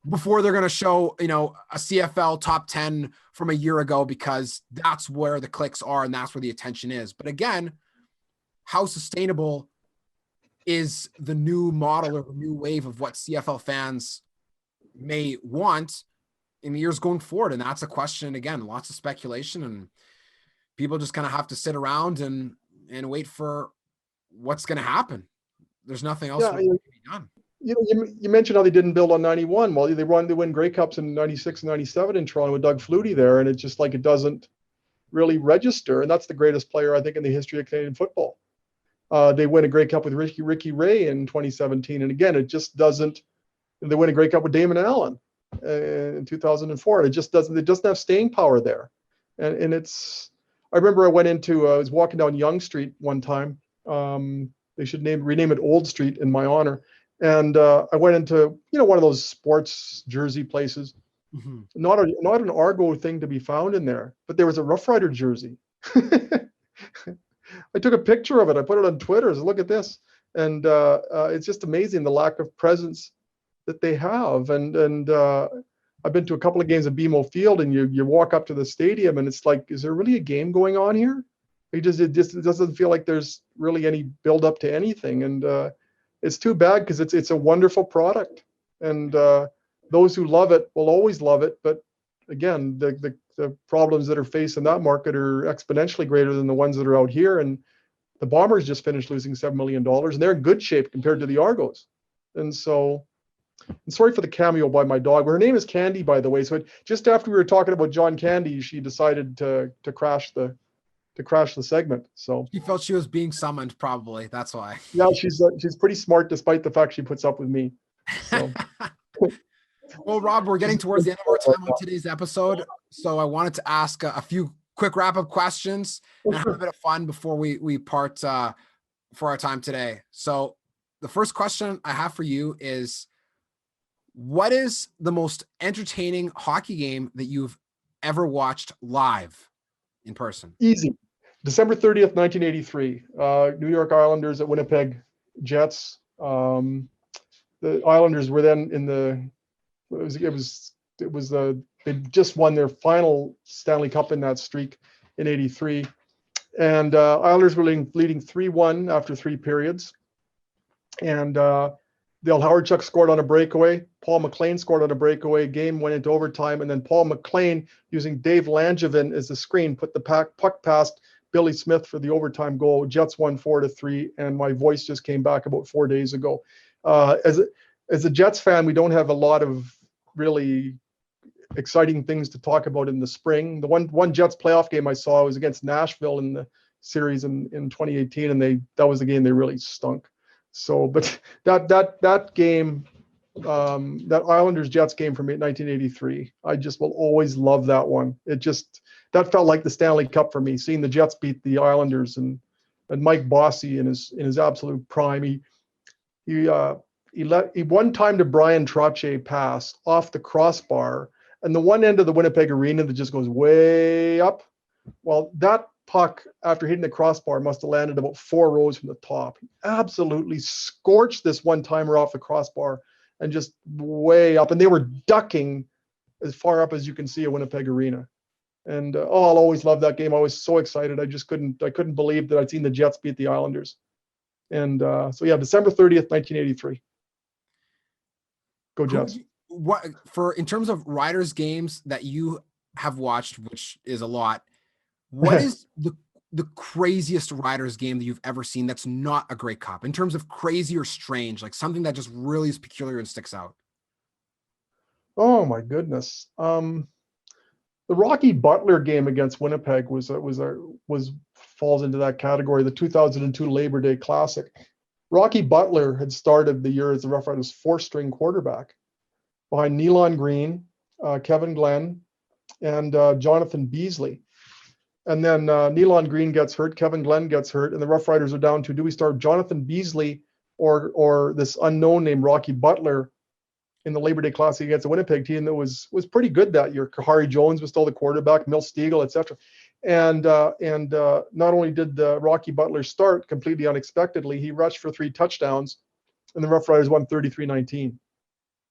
before they're going to show, a CFL top 10 from a year ago, because that's where the clicks are and that's where the attention is. But again, how sustainable is the new model or the new wave of what CFL fans may want in the years going forward? And that's a question, again, lots of speculation, and people just kind of have to sit around and wait for what's going to happen. There's nothing else really to be done. You mentioned how they didn't build on 91. Well, they win Grey Cups in 96 and 97 in Toronto with Doug Flutie there, and it's just like it doesn't really register. And that's the greatest player, I think, in the history of Canadian football. They win a Grey Cup with Ricky Ray in 2017, and again, it just doesn't. They win a Grey Cup with Damon Allen in 2004, and it doesn't have staying power there. And it's. I remember I was walking down Yonge Street one time. They should rename it Old Street in my honor. And I went into, one of those sports jersey places. Mm-hmm. Not an Argo thing to be found in there, but there was a Roughrider jersey. I took a picture of it. I put it on Twitter. I said, look at this. And it's just amazing the lack of presence that they have. And I've been to a couple of games at BMO Field, and you walk up to the stadium, and it's like, is there really a game going on here? It doesn't feel like there's really any build up to anything. And it's too bad because it's a wonderful product, and those who love it will always love it. But again, the problems that are faced in that market are exponentially greater than the ones that are out here. And the Bombers just finished losing $7 million, and they're in good shape compared to the Argos. And so, and sorry for the cameo by my dog. Her name is Candy, by the way. So just after we were talking about John Candy, she decided to crash the segment. So she felt she was being summoned, probably. That's why. Yeah, she's pretty smart, despite the fact she puts up with me. So. Well, Rob, we're getting towards the end of our time on today's episode, so I wanted to ask a few quick wrap-up questions and have a bit of fun before we part for our time today. So the first question I have for you is, what is the most entertaining hockey game that you've ever watched live in person? Easy. December 30th, 1983. New York Islanders at Winnipeg Jets. The Islanders were then in the. They just won their final Stanley Cup in that streak in '83, and Islanders were leading 3-1 after 3 periods, and Dale Howardchuk scored on a breakaway. Paul McLean scored on a breakaway. Game went into overtime, and then Paul McLean, using Dave Langevin as the screen, put the puck past Billy Smith for the overtime goal. Jets won 4-3, and my voice just came back about 4 days ago. As a Jets fan, we don't have a lot of really exciting things to talk about in the spring. The one Jets playoff game I saw was against Nashville in the series in 2018, and that was the game they really stunk. So, but that game, that Islanders Jets game from 1983, I just will always love that one. That felt like the Stanley Cup for me, seeing the Jets beat the Islanders, and Mike Bossy in his absolute prime. he one time to Brian Trottier pass off the crossbar, and the one end of the Winnipeg Arena that just goes way up. Well, that puck, after hitting the crossbar, must have landed about 4 rows from the top. He absolutely scorched this one-timer off the crossbar and just way up. And they were ducking as far up as you can see at Winnipeg Arena. And I'll always love that game. I was so excited. I couldn't believe that I'd seen the Jets beat the Islanders. And so yeah, December 30th, 1983. Go Jets. What for in terms of Riders games that you have watched, which is a lot, what is the craziest Riders game that you've ever seen that's not a Grey Cup in terms of crazy or strange, like something that just really is peculiar and sticks out? Oh my goodness. The Rocky Butler game against Winnipeg falls into that category. The 2002 Labor Day Classic. Rocky Butler had started the year as the Roughriders' 4th-string quarterback behind Nealon Green, Kevin Glenn, and Jonathan Beasley. And then Nealon Green gets hurt, Kevin Glenn gets hurt, and the Roughriders are down to, do we start Jonathan Beasley or this unknown named Rocky Butler in the Labor Day Classic against the Winnipeg team that was pretty good that year. Kahari Jones was still the quarterback, Milt Stiegel, etc. And not only did the Rocky Butler start completely unexpectedly, he rushed for 3 touchdowns, and the Roughriders won 33-19.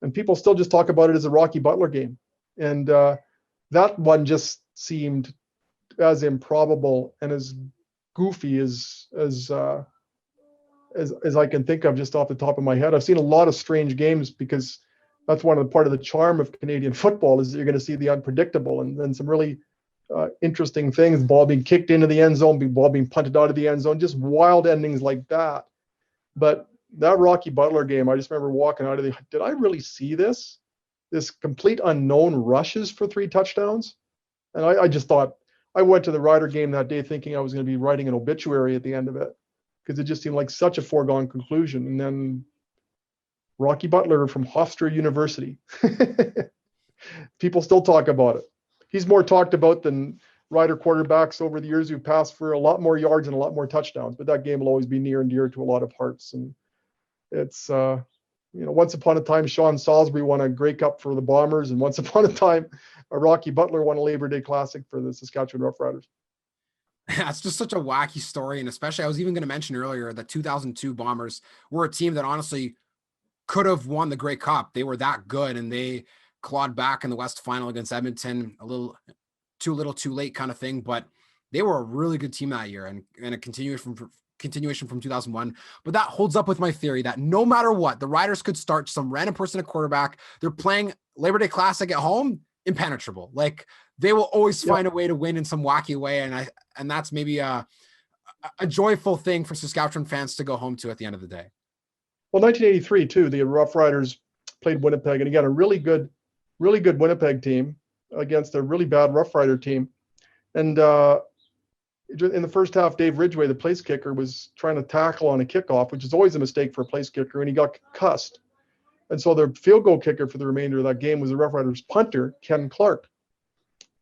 And people still just talk about it as a Rocky Butler game. And that one just seemed as improbable and as goofy as I can think of just off the top of my head. I've seen a lot of strange games because that's part of the charm of Canadian football is that you're going to see the unpredictable and then some really interesting things. Ball being kicked into the end zone, ball being punted out of the end zone, just wild endings like that. But that Rocky Butler game, I just remember walking out of did I really see this? This complete unknown rushes for 3 touchdowns? And I just thought, I went to the Rider game that day thinking I was going to be writing an obituary at the end of it because it just seemed like such a foregone conclusion. And then Rocky Butler from Hofstra University. People still talk about it. He's more talked about than Rider quarterbacks over the years who passed for a lot more yards and a lot more touchdowns. But that game will always be near and dear to a lot of hearts. And it's, once upon a time, Sean Salisbury won a Grey Cup for the Bombers. And once upon a time, Rocky Butler won a Labor Day Classic for the Saskatchewan Roughriders. That's just such a wacky story. And especially, I was even going to mention earlier that 2002 Bombers were a team that honestly could have won the Grey Cup. They were that good, and they clawed back in the West Final against Edmonton, a little too late kind of thing. But they were a really good team that year, and a continuation from 2001. But that holds up with my theory that no matter what, the Riders could start some random person at quarterback. They're playing Labor Day Classic at home, impenetrable. Like they will always find a way to win in some wacky way, and that's maybe a joyful thing for Saskatchewan fans to go home to at the end of the day. Well, 1983 too, the Roughriders played Winnipeg, and again a really good Winnipeg team against a really bad Roughrider team. And in the first half, Dave Ridgway, the place kicker, was trying to tackle on a kickoff, which is always a mistake for a place kicker, and he got cussed. And so the field goal kicker for the remainder of that game was the Roughriders punter, Ken Clark.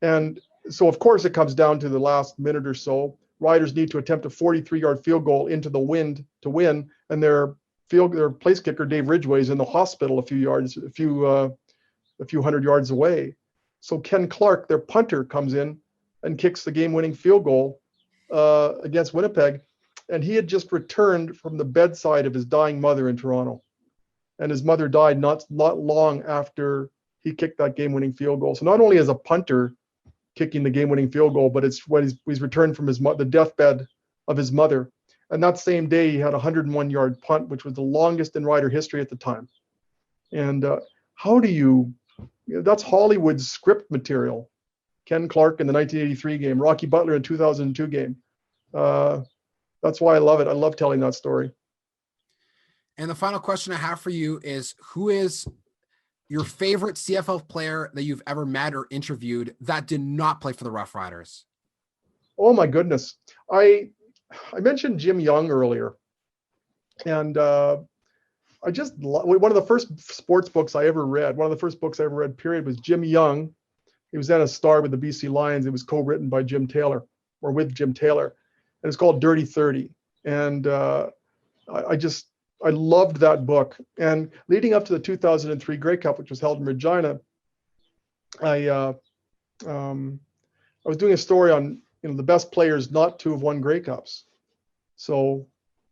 And so, of course, it comes down to the last minute or so. Riders need to attempt a 43-yard field goal into the wind to win, and their place kicker, Dave Ridgway, is in the hospital a few hundred yards away. So Ken Clark, their punter, comes in and kicks the game-winning field goal against Winnipeg. And he had just returned from the bedside of his dying mother in Toronto. And his mother died not long after he kicked that game-winning field goal. So not only as a punter kicking the game-winning field goal, but it's when he's returned from the deathbed of his mother. And that same day, he had a 101-yard punt, which was the longest in Rider history at the time. And that's Hollywood's script material. Ken Clark in the 1983 game, Rocky Butler in 2002 game. That's why I love it. I love telling that story. And the final question I have for you is, who is your favorite CFL player that you've ever met or interviewed that did not play for the Roughriders? Oh my goodness. I mentioned Jim Young earlier, and one of the first sports books I ever read, period, was Jim Young. He was then a star with the BC Lions. It was co-written by Jim Taylor, or with Jim Taylor, and it's called Dirty 30. And I loved that book. And leading up to the 2003 Grey Cup, which was held in Regina, I I was doing a story on the best players not to have won Grey Cups. So,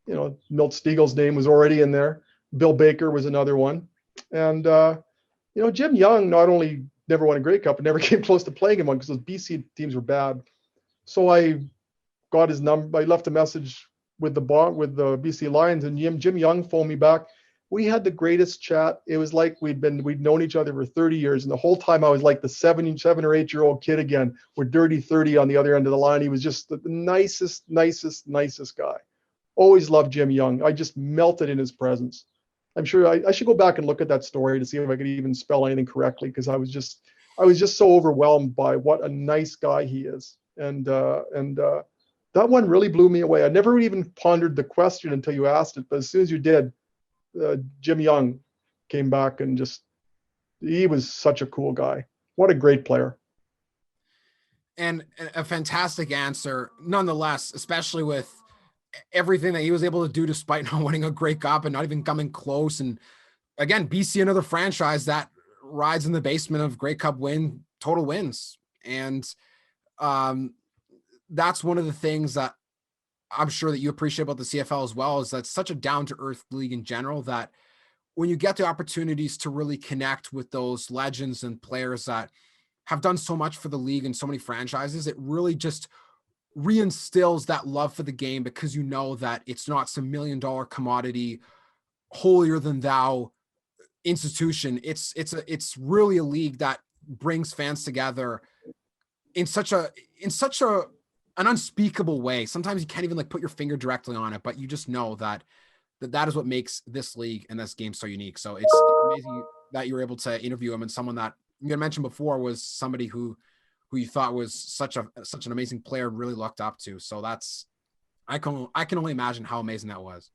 Milt Steagle's name was already in there. Bill Baker was another one. And Jim Young not only never won a Grey Cup, but never came close to playing in one because those BC teams were bad. So I got his number. I left a message with the BC Lions, and Jim Young phoned me back. We had the greatest chat. It was like we'd known each other for 30 years, and the whole time I was like the 7 or 8 year old kid again, with Dirty 30 on the other end of the line. He was just the nicest guy. Always loved Jim Young. I just melted in his presence. I'm sure I should go back and look at that story to see if I could even spell anything correctly, because I was just so overwhelmed by what a nice guy he is. And that one really blew me away. I never even pondered the question until you asked it, but as soon as you did, Jim Young came back, and he was such a cool guy. What a great player. And a fantastic answer, nonetheless, especially with everything that he was able to do despite not winning a Grey Cup and not even coming close. And again, BC, another franchise that rides in the basement of Grey Cup total wins. And that's one of the things that I'm sure that you appreciate about the CFL as well, is that such a down-to-earth league in general, that when you get the opportunities to really connect with those legends and players that have done so much for the league and so many franchises, it really just reinstills that love for the game, because you know that it's not some $1 million commodity, holier than thou institution. It's really a league that brings fans together in such an unspeakable way. Sometimes you can't even put your finger directly on it, but you just know that is what makes this league and this game so unique. So it's amazing that you were able to interview him, and someone that you mentioned before was somebody who you thought was such an amazing player, really looked up to. So I can only imagine how amazing that was.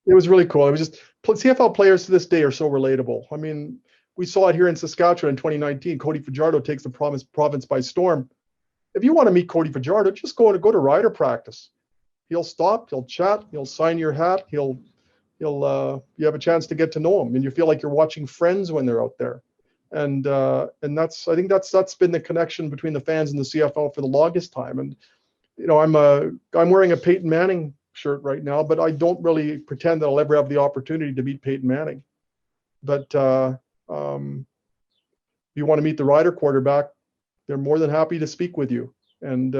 It was really cool. It was just, CFL players to this day are so relatable. I mean, we saw it here in Saskatchewan in 2019. Cody Fajardo takes the province by storm. If you want to meet Cody Fajardo, just go to rider practice. He'll stop, he'll chat, he'll sign your hat, you have a chance to get to know him, and you feel like you're watching friends when they're out there. And I think that's been the connection between the fans and the CFL for the longest time. And I'm wearing a Peyton Manning shirt right now, but I don't really pretend that I'll ever have the opportunity to meet Peyton Manning. But if you want to meet the Rider quarterback, they're more than happy to speak with you. And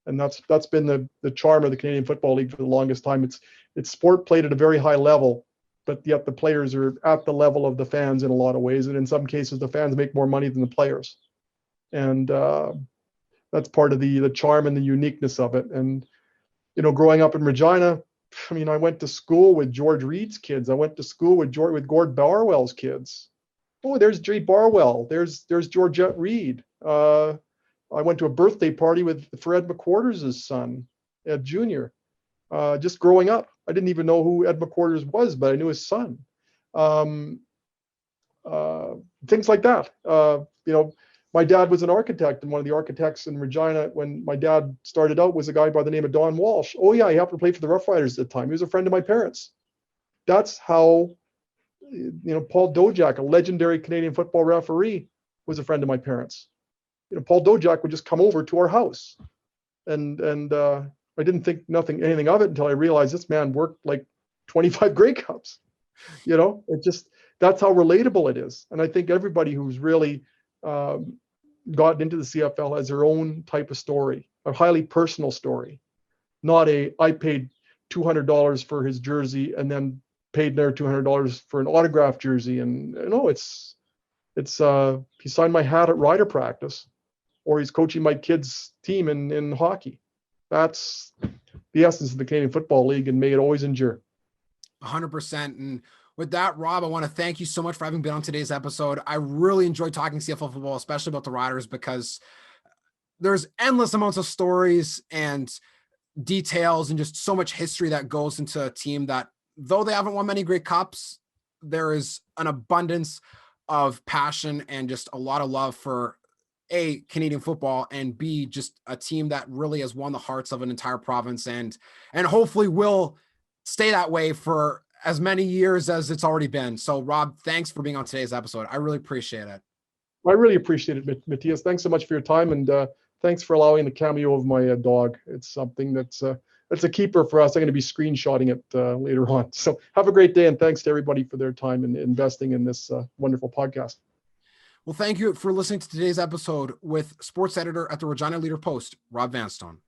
that's been the charm of the Canadian Football League for the longest time. It's sport played at a very high level, but yet the players are at the level of the fans in a lot of ways. And in some cases, the fans make more money than the players. And that's part of the charm and the uniqueness of it. And, growing up in Regina, I mean, I went to school with George Reed's kids. I went to school with Gord Barwell's kids. Oh, there's Jay Barwell. There's Georgette Reed. I went to a birthday party for Ed McQuarters' son, Ed Jr. Just growing up, I didn't even know who Ed McQuarters was, but I knew his son. Things like that. My dad was an architect, and one of the architects in Regina when my dad started out was a guy by the name of Don Walsh. Oh yeah, he happened to play for the Roughriders at the time. He was a friend of my parents. That's how, Paul Dojak, a legendary Canadian football referee, was a friend of my parents. Paul Dojak would just come over to our house, and I didn't think anything of it until I realized this man worked like 25 Grey Cups. That's how relatable it is. And I think everybody who's really gotten into the CFL has their own type of story, a highly personal story, not I paid $200 for his jersey and then paid another $200 for an autographed jersey. And it's he signed my hat at rider practice, or he's coaching my kids' team in hockey. That's the essence of the Canadian Football League, and may it always endure. 100%. And with that, Rob, I want to thank you so much for having been on today's episode. I really enjoyed talking CFL football, especially about the Riders, because there's endless amounts of stories and details and just so much history that goes into a team that, though they haven't won many Grey Cups, there is an abundance of passion and just a lot of love for A, Canadian football, and B, just a team that really has won the hearts of an entire province and hopefully will stay that way for as many years as it's already been. So Rob, thanks for being on today's episode. I really appreciate it. I really appreciate it, Matthias. Thanks so much for your time, and thanks for allowing the cameo of my dog. It's something that's a keeper for us. I'm going to be screenshotting it later on. So have a great day, and thanks to everybody for their time and investing in this wonderful podcast. Well, thank you for listening to today's episode with sports editor at the Regina Leader Post, Rob Vanstone.